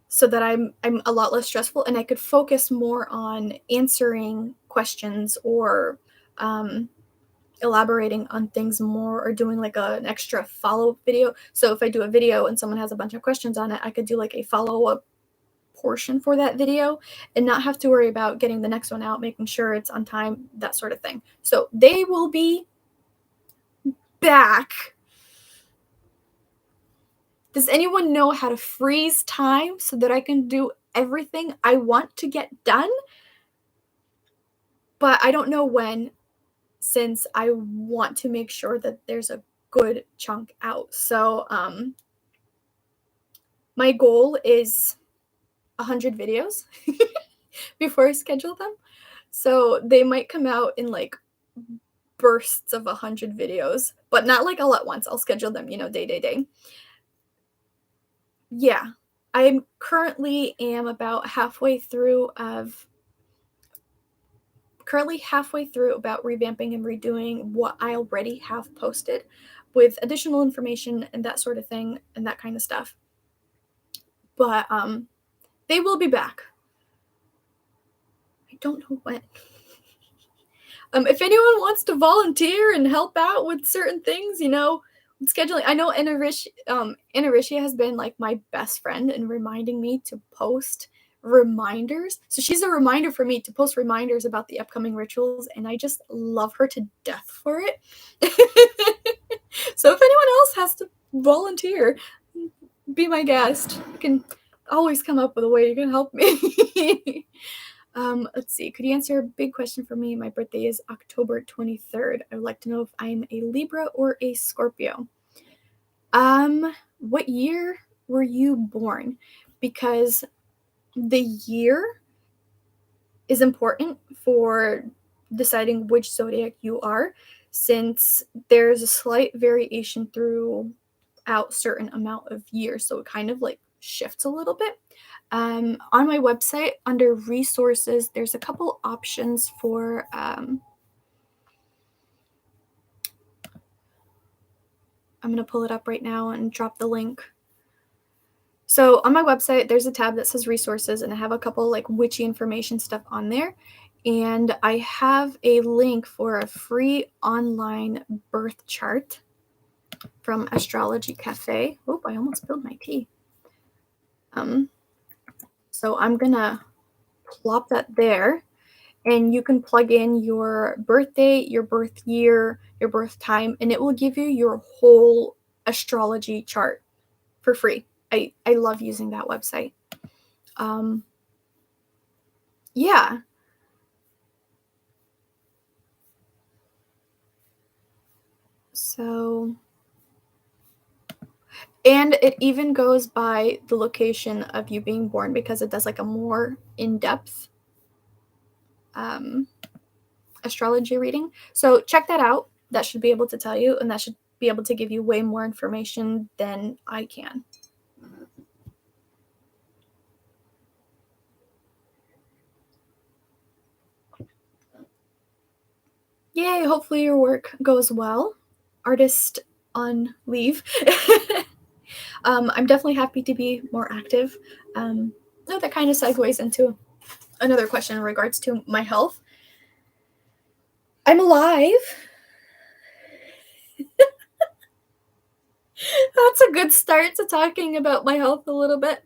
[SPEAKER 1] so that I'm a lot less stressful and I could focus more on answering questions or elaborating on things more or doing like an extra follow-up video. So if I do a video and someone has a bunch of questions on it, I could do like a follow-up portion for that video and not have to worry about getting the next one out, making sure it's on time, that sort of thing. So they will be back. Does anyone know how to freeze time so that I can do everything I want to get done? But I don't know when, since I want to make sure that there's a good chunk out. So my goal is 100 videos before I schedule them. So they might come out in like bursts of 100 videos, but not like all at once. I'll schedule them, day. Yeah, I currently am about halfway through about revamping and redoing what I already have posted with additional information and that sort of thing and that kind of stuff. But they will be back. I don't know when. If anyone wants to volunteer and help out with certain things, with scheduling. I know Anna Rishi has been like my best friend in reminding me to post reminders. So she's a reminder for me to post reminders about the upcoming rituals, and I just love her to death for it. So if anyone else has to volunteer, be my guest. You can always come up with a way you can help me. Let's see. Could you answer a big question for me? My birthday is October 23rd. I would like to know if I'm a Libra or a Scorpio. What year were you born? Because the year is important for deciding which zodiac you are, since there's a slight variation throughout certain amount of years, so it kind of like shifts a little bit. On my website, under resources, there's a couple options for I'm going to pull it up right now and drop the link. So on my website, there's a tab that says resources, and I have a couple like witchy information stuff on there. And I have a link for a free online birth chart from Astrology Cafe. Oh, I almost spilled my tea. So I'm gonna plop that there, and you can plug in your birth date, your birth year, your birth time, and it will give you your whole astrology chart for free. I love using that website. Yeah. So, and it even goes by the location of you being born, because it does like a more in-depth astrology reading. So check that out. That should be able to tell you, and that should be able to give you way more information than I can. Yay, hopefully your work goes well. Artist on leave. I'm definitely happy to be more active. That kind of segues into another question in regards to my health. I'm alive. That's a good start to talking about my health a little bit.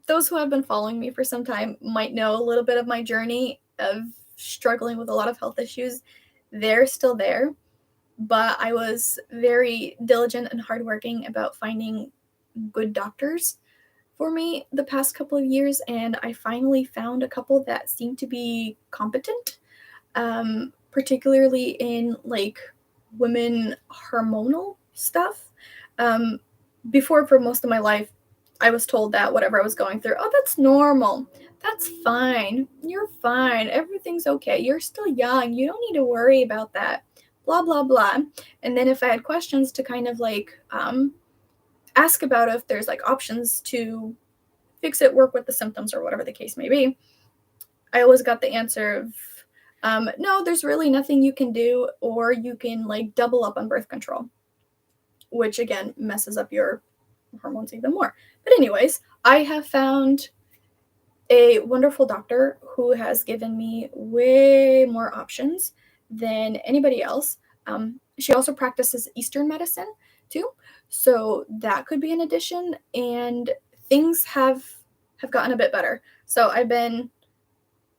[SPEAKER 1] Those who have been following me for some time might know a little bit of my journey of struggling with a lot of health issues. They're still there, but I was very diligent and hardworking about finding good doctors for me the past couple of years, and I finally found a couple that seem to be competent, particularly in like women hormonal stuff. Before, for most of my life, I was told that whatever I was going through, oh, that's normal. That's fine. You're fine. Everything's okay. You're still young. You don't need to worry about that. Blah, blah, blah. And then if I had questions to kind of like ask about if there's like options to fix it, work with the symptoms, or whatever the case may be, I always got the answer of, no, there's really nothing you can do, or you can like double up on birth control, which again messes up your hormones even more. But anyways, I have found a wonderful doctor who has given me way more options than anybody else. She also practices Eastern medicine too, so that could be an addition, and things have gotten a bit better. So I've been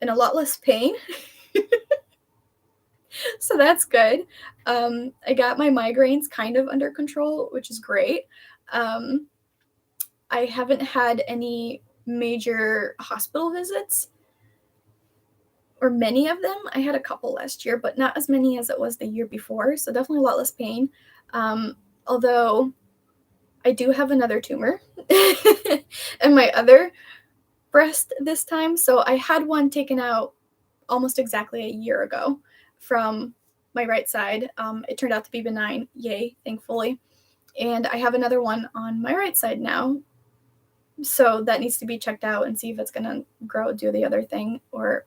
[SPEAKER 1] in a lot less pain. So that's good. I got my migraines kind of under control, which is great. I haven't had any major hospital visits, or many of them. I had a couple last year, but not as many as it was the year before, so definitely a lot less pain. Although I do have another tumor in my other breast this time. So I had one taken out almost exactly a year ago from my right side. It turned out to be benign. Yay, thankfully. And I have another one on my right side now. So that needs to be checked out and see if it's going to grow, do the other thing, or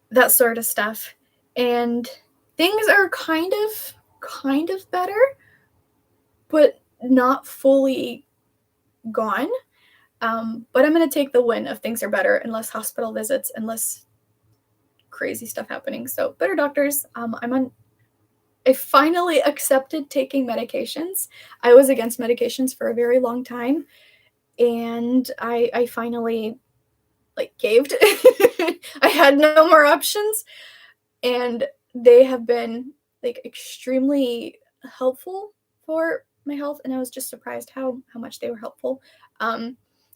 [SPEAKER 1] that sort of stuff. And things are kind of better, but not fully gone. But I'm going to take the win of things are better and less hospital visits and less crazy stuff happening. So better doctors. I finally accepted taking medications. I was against medications for a very long time. and I finally like caved. I had no more options, and they have been like extremely helpful for my health, and I was just surprised how much they were helpful.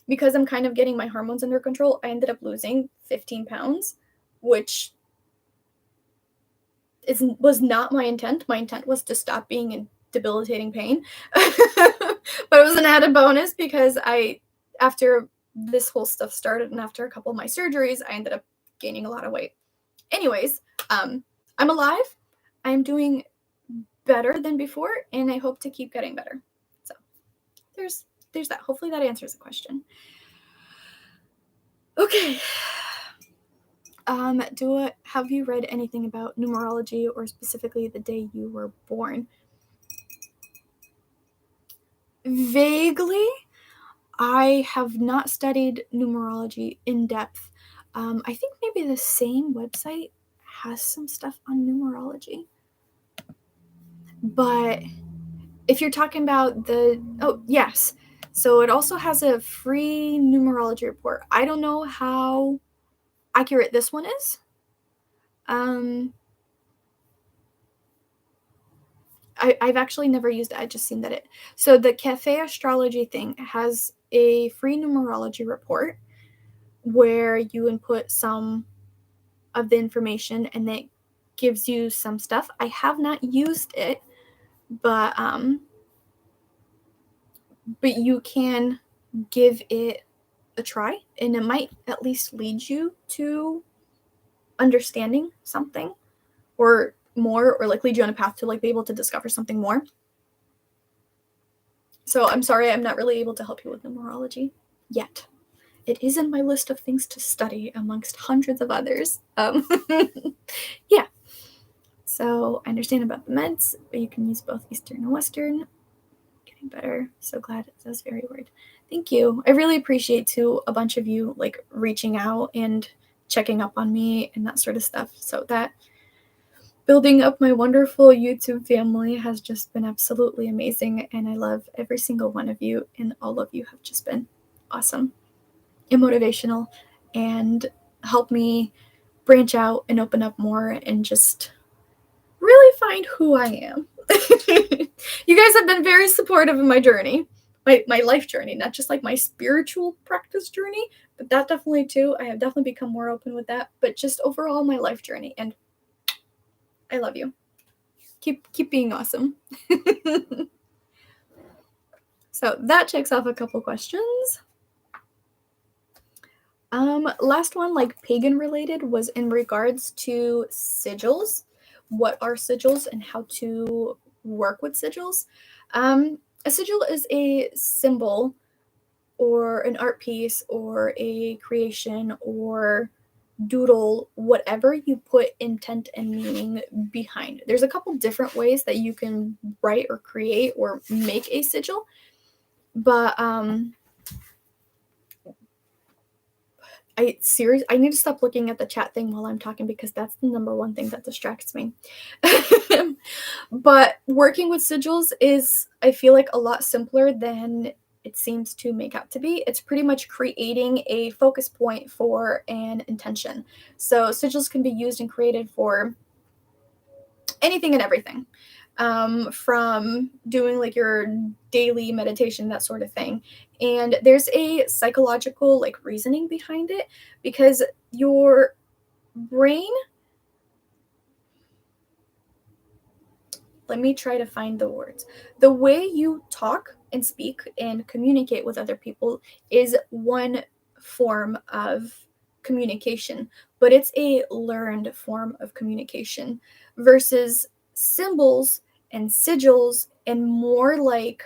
[SPEAKER 1] Because I'm kind of getting my hormones under control, I ended up losing 15 pounds, which was not my intent. My intent was to stop being in debilitating pain. But it was an added bonus because after this whole stuff started and after a couple of my surgeries, I ended up gaining a lot of weight. Anyways, I'm alive. I'm doing better than before, and I hope to keep getting better. So there's that. Hopefully that answers the question. Okay. Have you read anything about numerology or specifically the day you were born? Vaguely. I have not studied numerology in depth. I think maybe the same website has some stuff on numerology. But if you're talking about yes. So it also has a free numerology report. I don't know how accurate this one is. I've actually never used it. I just seen that so the Cafe Astrology thing has a free numerology report where you input some of the information and it gives you some stuff. I have not used it, but you can give it a try, and it might at least lead you to understanding something or more, or like lead you on a path to like be able to discover something more. So I'm sorry I'm not really able to help you with numerology yet. It is in my list of things to study amongst hundreds of others. Yeah. So I understand about the meds, but you can use both Eastern and Western. Getting better. So glad. That was very weird. Thank you. I really appreciate too a bunch of you like reaching out and checking up on me and that sort of stuff. So that building up my wonderful YouTube family has just been absolutely amazing, and I love every single one of you, and all of you have just been awesome and motivational and help me branch out and open up more and just really find who I am. You guys have been very supportive of my journey, my life journey, not just like my spiritual practice journey, but that definitely too. I have definitely become more open with that, but just overall my life journey, and I love you. Keep being awesome. So that checks off a couple questions. Last one, like pagan related, was in regards to sigils. What are sigils and how to work with sigils? A sigil is a symbol or an art piece or a creation or doodle, whatever you put intent and meaning behind. There's a couple different ways that you can write or create or make a sigil, but I need to stop looking at the chat thing while I'm talking because that's the number one thing that distracts me. But working with sigils is, I feel like, a lot simpler than it seems to make out to be. It's pretty much creating a focus point for an intention. So sigils can be used and created for anything and everything. From doing like your daily meditation, that sort of thing. And there's a psychological like reasoning behind it because your brain, let me try to find the words. The way you talk and speak and communicate with other people is one form of communication, but it's a learned form of communication versus symbols and sigils and more like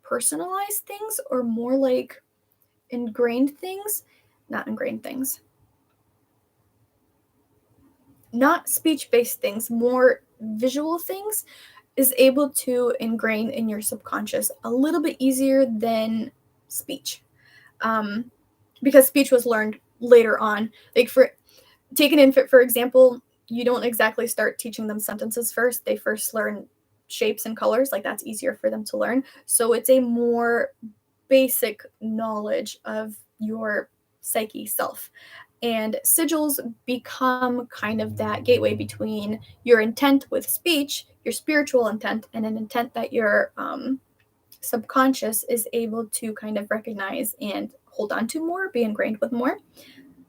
[SPEAKER 1] personalized things or more like ingrained things, not ingrained things, not speech-based things, more visual things, is able to ingrain in your subconscious a little bit easier than speech. Because speech was learned later on. Like take an infant, for example, you don't exactly start teaching them sentences first. They first learn shapes and colors. Like that's easier for them to learn. So it's a more basic knowledge of your psyche self. And sigils become kind of that gateway between your intent with speech, your spiritual intent, and an intent that your subconscious is able to kind of recognize and hold on to more, be ingrained with more.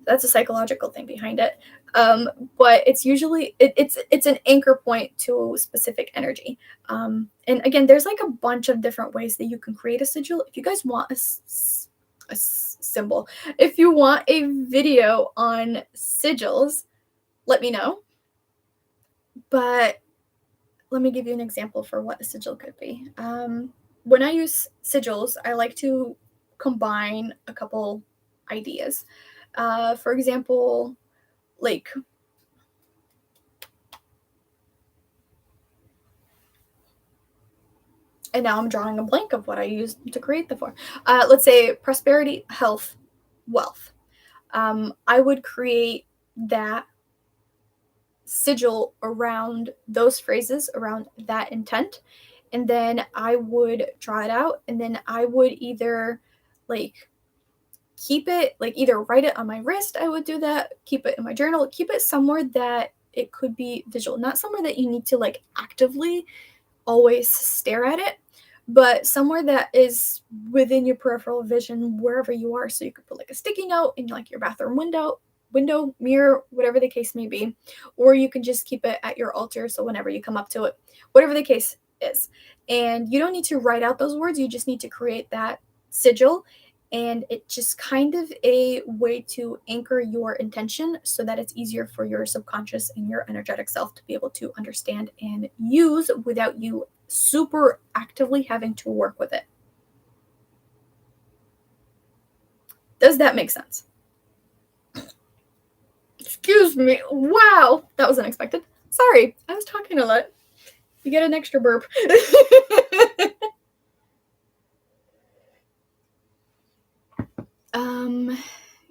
[SPEAKER 1] That's a psychological thing behind it. But it's usually it's an anchor point to specific energy. And again, there's like a bunch of different ways that you can create a sigil. If you guys want a symbol, if you want a video on sigils, let me know. But let me give you an example for what a sigil could be. When I use sigils, I like to combine a couple ideas. For example, like, and now I'm drawing a blank of what I used to create the for. Let's say prosperity, health, wealth. I would create that sigil around those phrases, around that intent, and then I would draw it out, and then I would either like keep it, like either write it on my wrist, I would do that, keep it in my journal, keep it somewhere that it could be visual, not somewhere that you need to like actively always stare at it, but somewhere that is within your peripheral vision wherever you are. So you could put like a sticky note in like your bathroom window, mirror, whatever the case may be, or you can just keep it at your altar, so whenever you come up to it, whatever the case is. And you don't need to write out those words, you just need to create that sigil, and it's just kind of a way to anchor your intention so that it's easier for your subconscious and your energetic self to be able to understand and use without you super actively having to work with it. Does that make sense? Excuse me. Wow, that was unexpected. Sorry, I was talking a lot. You get an extra burp.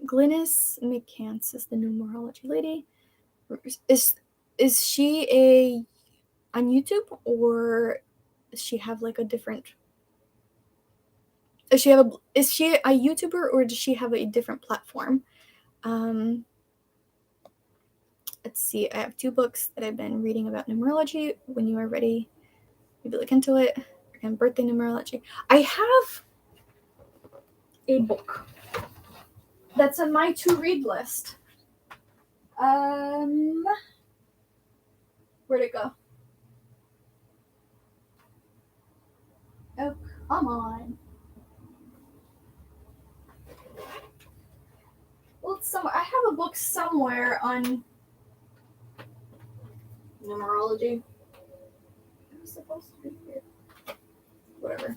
[SPEAKER 1] Glynis McCants is the numerology lady. Is she on YouTube, or does she have like a different? Is she a YouTuber, or does she have a different platform? Let's see. I have 2 books that I've been reading about numerology. When you are ready, maybe look into it. And birthday numerology. I have a book that's on my to-read list. Where'd it go? Oh, come on. Well, it's somewhere. I have a book somewhere on numerology. It was supposed to be here. Whatever.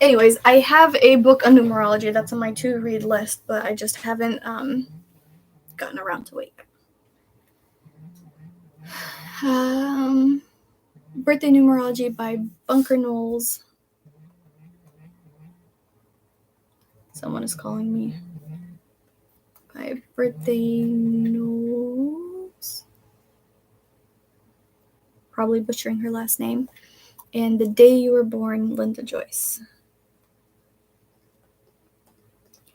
[SPEAKER 1] Anyways, I have a book on numerology that's on my to-read list, but I just haven't gotten around to it. Birthday numerology by Bunker Knowles. Someone is calling me. By Birthday Knowles. Probably butchering her last name. And The Day You Were Born, Linda Joyce.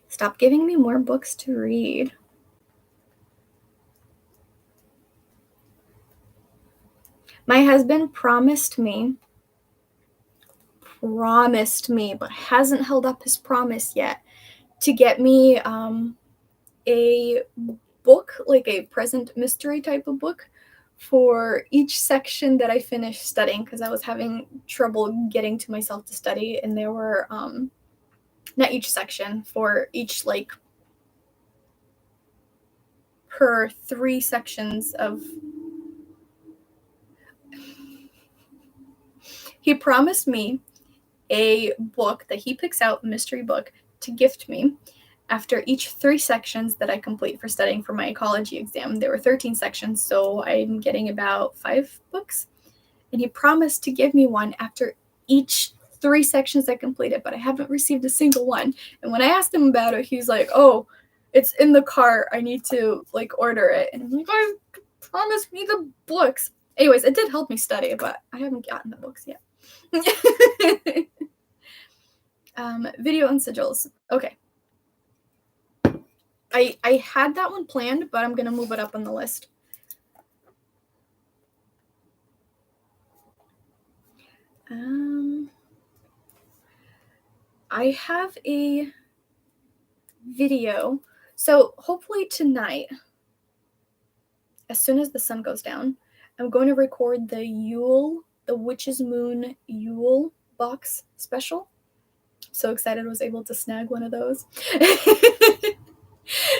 [SPEAKER 1] Stop giving me more books to read. My husband promised me, but hasn't held up his promise yet, to get me a book, like a present mystery type of book, for each section that I finished studying, because I was having trouble getting to myself to study, and there were not each section, for each, like, per 3 sections of. He promised me a book that he picks out, a mystery book, to gift me after each 3 sections that I complete for studying for my ecology exam. There were 13 sections, so I'm getting about 5 books. And he promised to give me one after each 3 sections I completed, but I haven't received a single one. And when I asked him about it, he's like, oh, it's in the cart. I need to, like, order it. And I'm like, I promised me the books. Anyways, it did help me study, but I haven't gotten the books yet. Video and sigils. Okay. I had that one planned, but I'm going to move it up on the list. I have a video. So hopefully tonight, as soon as the sun goes down, I'm going to record the Witch's Moon Yule box special. So excited I was able to snag one of those.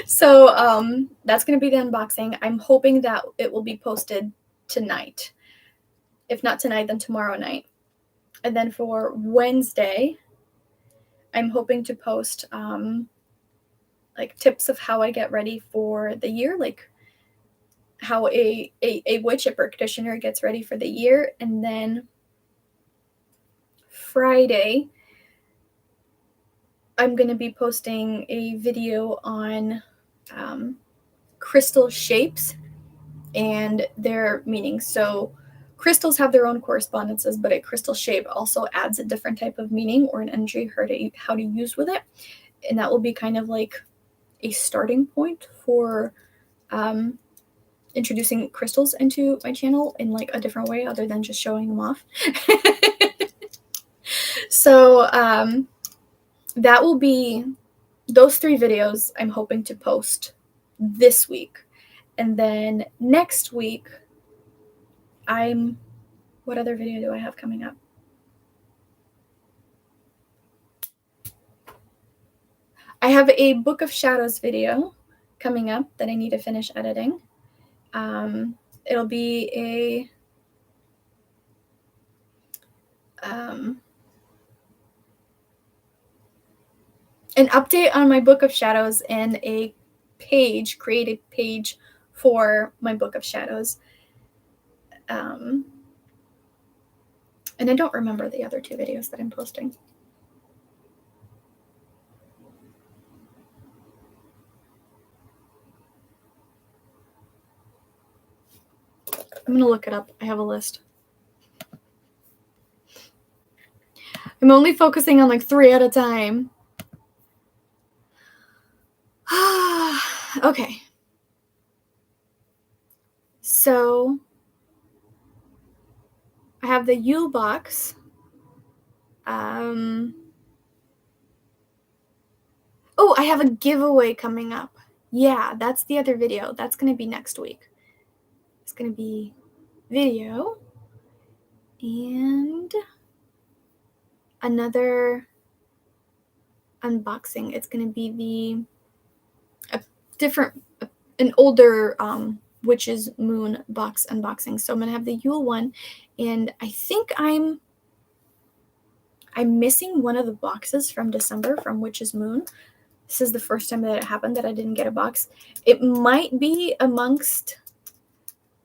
[SPEAKER 1] So that's going to be the unboxing. I'm hoping that it will be posted tonight. If not tonight, then tomorrow night. And then for Wednesday, I'm hoping to post like tips of how I get ready for the year, like how a witch, a practitioner, gets ready for the year. And then Friday, I'm going to be posting a video on crystal shapes and their meanings. So crystals have their own correspondences, but a crystal shape also adds a different type of meaning or an energy, how to use with it. And that will be kind of like a starting point for introducing crystals into my channel in like a different way other than just showing them off. So that will be those 3 videos I'm hoping to post this week. And then next week, what other video do I have coming up? I have a Book of Shadows video coming up that I need to finish editing. It'll be an update on my Book of Shadows and a created page for my Book of Shadows. And I don't remember the other 2 videos that I'm posting. I'm going to look it up. I have a list. I'm only focusing on like 3 at a time. Okay. So I have the Yule box. Oh, I have a giveaway coming up. Yeah, that's the other video. That's going to be next week. It's going to be video and another unboxing. It's going to be an older Witch's Moon box unboxing. So I'm going to have the Yule one, and I think I'm missing one of the boxes from December from Witch's Moon. This is the first time that it happened that I didn't get a box. It might be amongst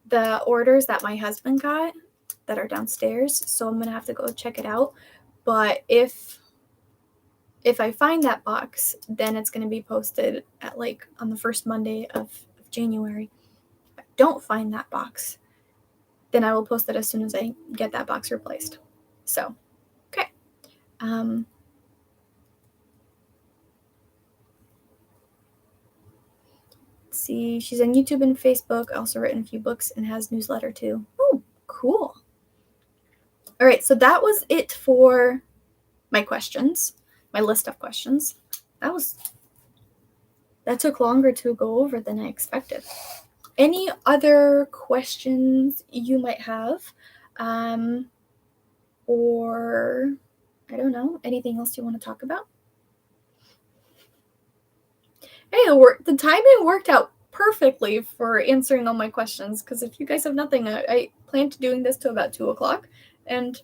[SPEAKER 1] the orders that my husband got that are downstairs, so I'm going to have to go check it out. But if I find that box, then it's going to be posted at like on the first Monday of January. If I don't find that box, then I will post it as soon as I get that box replaced. So, okay. Let's see, she's on YouTube and Facebook, also written a few books and has newsletter too. Oh, cool. All right, so that was it for my questions, my list of questions. That took longer to go over than I expected. Any other questions you might have? Or, I don't know, anything else you want to talk about? Hey, the timing worked out perfectly for answering all my questions, because if you guys have nothing, I plan to doing this till about 2 o'clock, and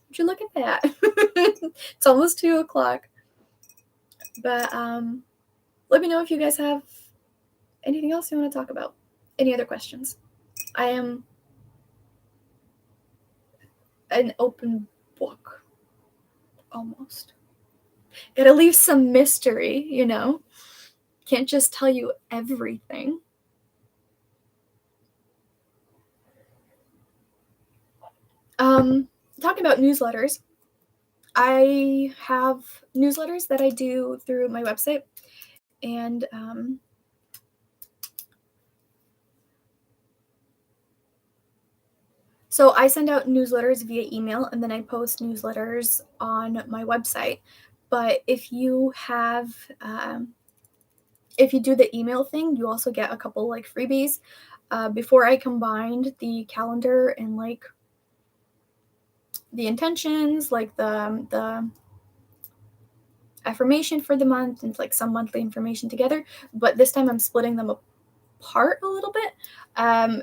[SPEAKER 1] would you look at that? It's almost 2 o'clock. But let me know if you guys have anything else you want to talk about. Any other questions? I am an open book. Almost. Gotta leave some mystery, you know? Can't just tell you everything. Talking about newsletters, I have newsletters that I do through my website, and so I send out newsletters via email, and then I post newsletters on my website. But if you do the email thing, you also get a couple like freebies. Before I combined the calendar and like the intentions, like the affirmation for the month and like some monthly information together, but this time I'm splitting them apart a little bit.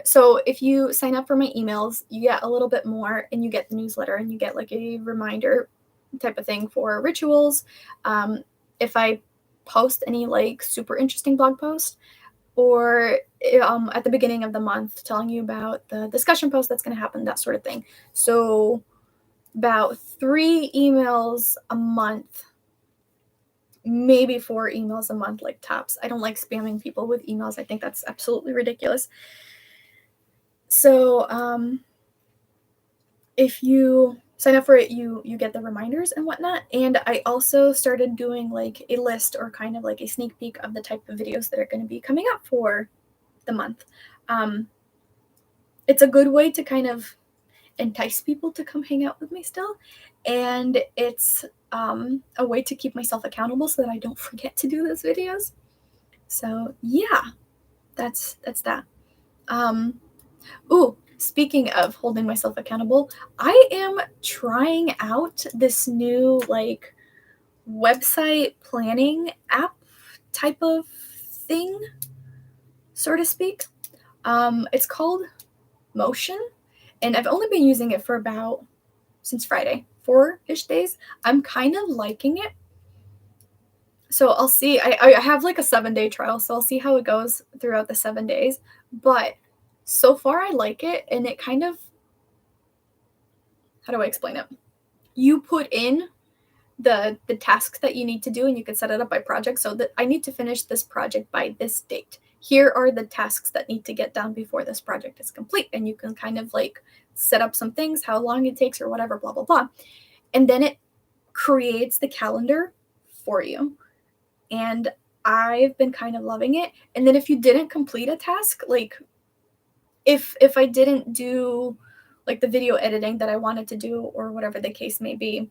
[SPEAKER 1] So if you sign up for my emails, you get a little bit more, and you get the newsletter, and you get like a reminder type of thing for rituals. If I post any like super interesting blog post, or at the beginning of the month telling you about the discussion post that's going to happen, that sort of thing. So about 3 emails a month, maybe 4 emails a month, like tops. I don't like spamming people with emails. I think that's absolutely ridiculous. So if you sign up for it, you get the reminders and whatnot. And I also started doing like a list, or kind of like a sneak peek of the type of videos that are going to be coming up for the month. It's a good way to kind of entice people to come hang out with me still, and it's a way to keep myself accountable so that I don't forget to do those videos. So yeah, that's that. Speaking of holding myself accountable, I am trying out this new like website planning app type of thing, so to speak. It's called Motion, and I've only been using it for about since Friday, 4-ish days. I'm kind of liking it. So I'll see. I have like a 7-day trial, so I'll see how it goes throughout the 7 days. But so far I like it, and it kind of, how do I explain it? You put in the tasks that you need to do, and you can set it up by project. So that I need to finish this project by this date. Here are the tasks that need to get done before this project is complete. And you can kind of like set up some things, how long it takes or whatever, blah, blah, blah. And then it creates the calendar for you. And I've been kind of loving it. And then if you didn't complete a task, like if I didn't do like the video editing that I wanted to do, or whatever the case may be,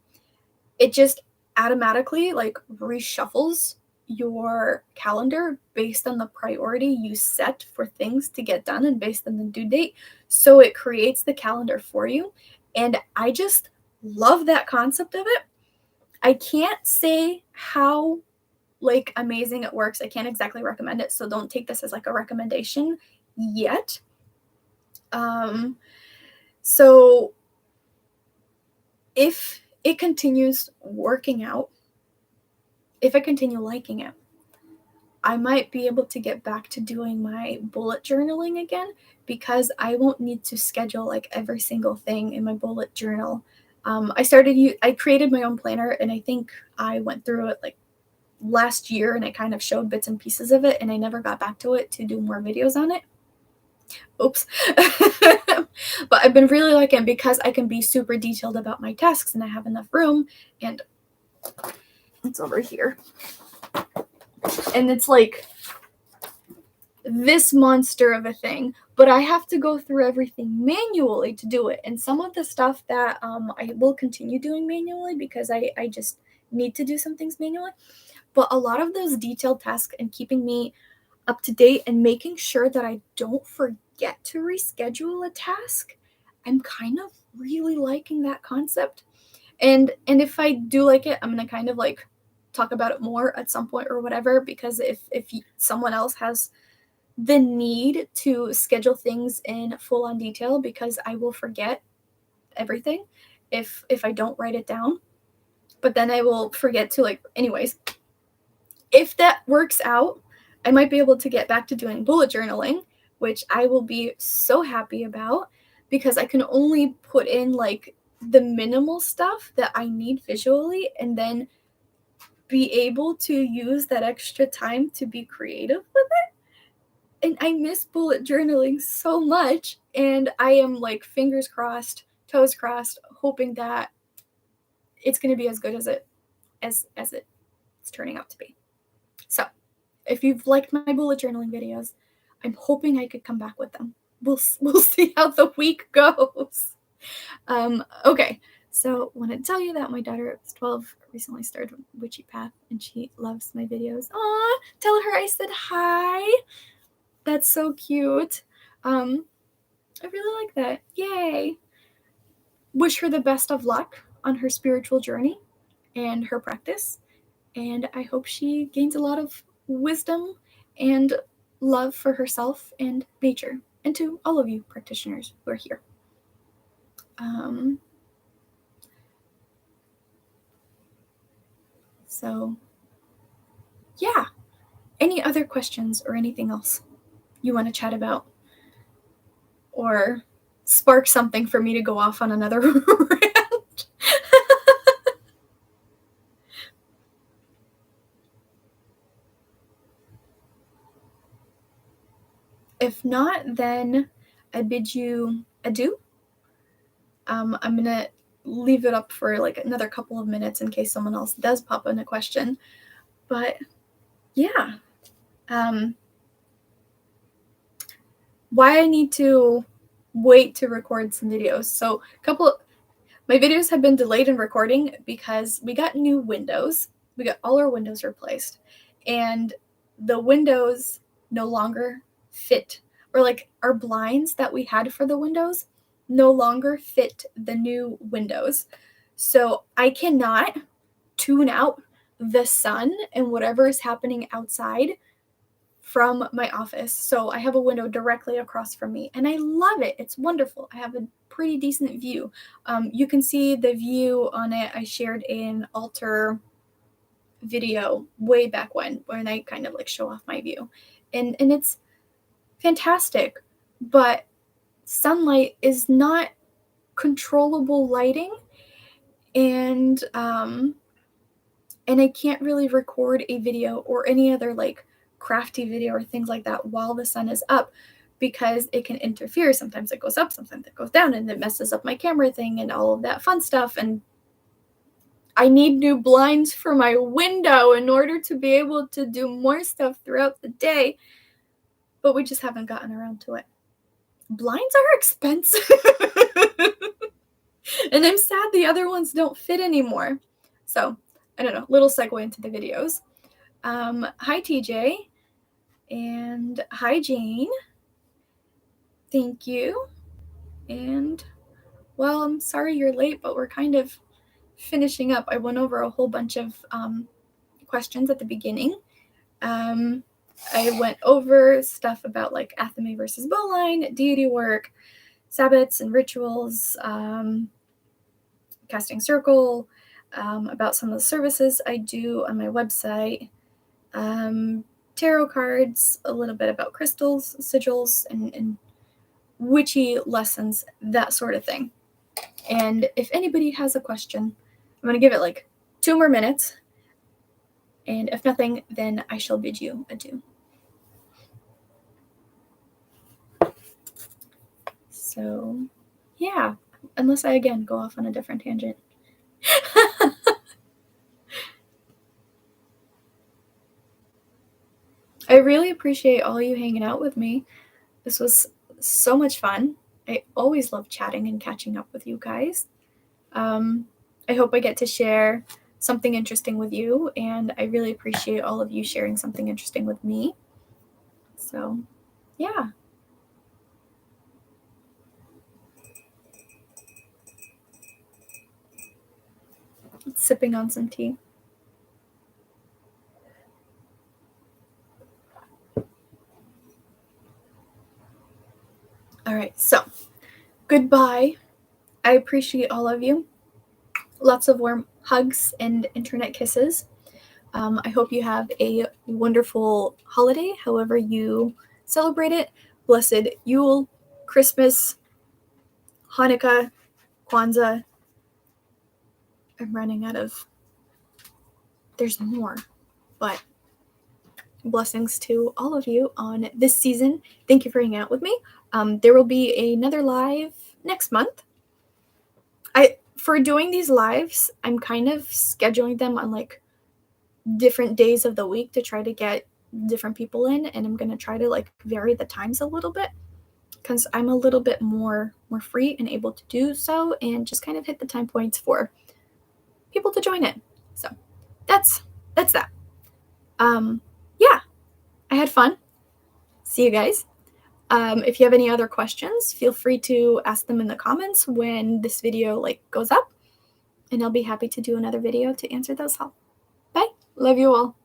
[SPEAKER 1] it just automatically like reshuffles your calendar based on the priority you set for things to get done and based on the due date. So it creates the calendar for you. And I just love that concept of it. I can't say how like amazing it works. I can't exactly recommend it, so don't take this as like a recommendation yet. So if it continues working out, if I continue liking it, I might be able to get back to doing my bullet journaling again, because I won't need to schedule like every single thing in my bullet journal. I created my own planner, and I think I went through it like last year, and I kind of showed bits and pieces of it, and I never got back to it to do more videos on it. Oops. But I've been really liking it because I can be super detailed about my tasks, and I have enough room, and it's over here. And it's like this monster of a thing, but I have to go through everything manually to do it. And some of the stuff that I will continue doing manually, because I just need to do some things manually. But a lot of those detailed tasks and keeping me up to date and making sure that I don't forget to reschedule a task, I'm kind of really liking that concept. And if I do like it, I'm going to kind of like talk about it more at some point or whatever, because if someone else has the need to schedule things in full on detail, because I will forget everything if I don't write it down. But then I will forget to like, anyways, if that works out, I might be able to get back to doing bullet journaling, which I will be so happy about, because I can only put in like the minimal stuff that I need visually, and then be able to use that extra time to be creative with it. And I miss bullet journaling so much, and I am like fingers crossed, toes crossed, hoping that it's going to be as good as it's turning out to be. So if you've liked my bullet journaling videos, I'm hoping I could come back with them. We'll see how the week goes. Okay, so I want to tell you that my daughter is 12, recently started Witchy Path, and she loves my videos. Aw, tell her I said hi. That's so cute. I really like that. Yay. Wish her the best of luck on her spiritual journey and her practice. And I hope she gains a lot of wisdom and love for herself and nature, and to all of you practitioners who are here. So, yeah. Any other questions or anything else you want to chat about? Or spark something for me to go off on another rant? If not, then I bid you adieu. I'm going to leave it up for like another couple of minutes in case someone else does pop in a question. But yeah. Why I need to wait to record some videos. So my videos have been delayed in recording because we got new windows. We got all our windows replaced. And the windows no longer fit, or like our blinds that we had for the windows no longer fit the new windows. So I cannot tune out the sun and whatever is happening outside from my office. So I have a window directly across from me, and I love it. It's wonderful. I have a pretty decent view. You can see the view on it. I shared an altar video way back when I kind of like show off my view, and it's fantastic. But sunlight is not controllable lighting, and I can't really record a video or any other like crafty video or things like that while the sun is up, because it can interfere. Sometimes it goes up, sometimes it goes down, and it messes up my camera thing and all of that fun stuff. And I need new blinds for my window in order to be able to do more stuff throughout the day, but we just haven't gotten around to it. Blinds are expensive. And I'm sad the other ones don't fit anymore. So, I don't know, little segue into the videos. Hi, TJ. And hi, Jane. Thank you. And, well, I'm sorry you're late, but we're kind of finishing up. I went over a whole bunch of questions at the beginning. I went over stuff about like Athame versus Bowline, deity work, Sabbats and rituals, casting circle, about some of the services I do on my website, tarot cards, a little bit about crystals, sigils, and witchy lessons, that sort of thing. And if anybody has a question, I'm going to give it like 2 more minutes. And if nothing, then I shall bid you adieu. So, yeah, unless I again go off on a different tangent. I really appreciate all you hanging out with me. This was so much fun. I always love chatting and catching up with you guys. I hope I get to share something interesting with you, and I really appreciate all of you sharing something interesting with me. So, yeah. Sipping on some tea. All right, so goodbye. I appreciate all of you. Lots of warm hugs and internet kisses. I hope you have a wonderful holiday, however you celebrate it. Blessed Yule, Christmas, Hanukkah, Kwanzaa. I'm running out of... There's more, but blessings to all of you on this season. Thank you for hanging out with me. There will be another live next month. For doing these lives, I'm kind of scheduling them on like different days of the week to try to get different people in, and I'm going to try to like vary the times a little bit because I'm a little bit more free and able to do so, and just kind of hit the time points for people to join in. So that's that. Yeah, I had fun. See you guys. If you have any other questions, feel free to ask them in the comments when this video like goes up, and I'll be happy to do another video to answer those all. Bye. Love you all.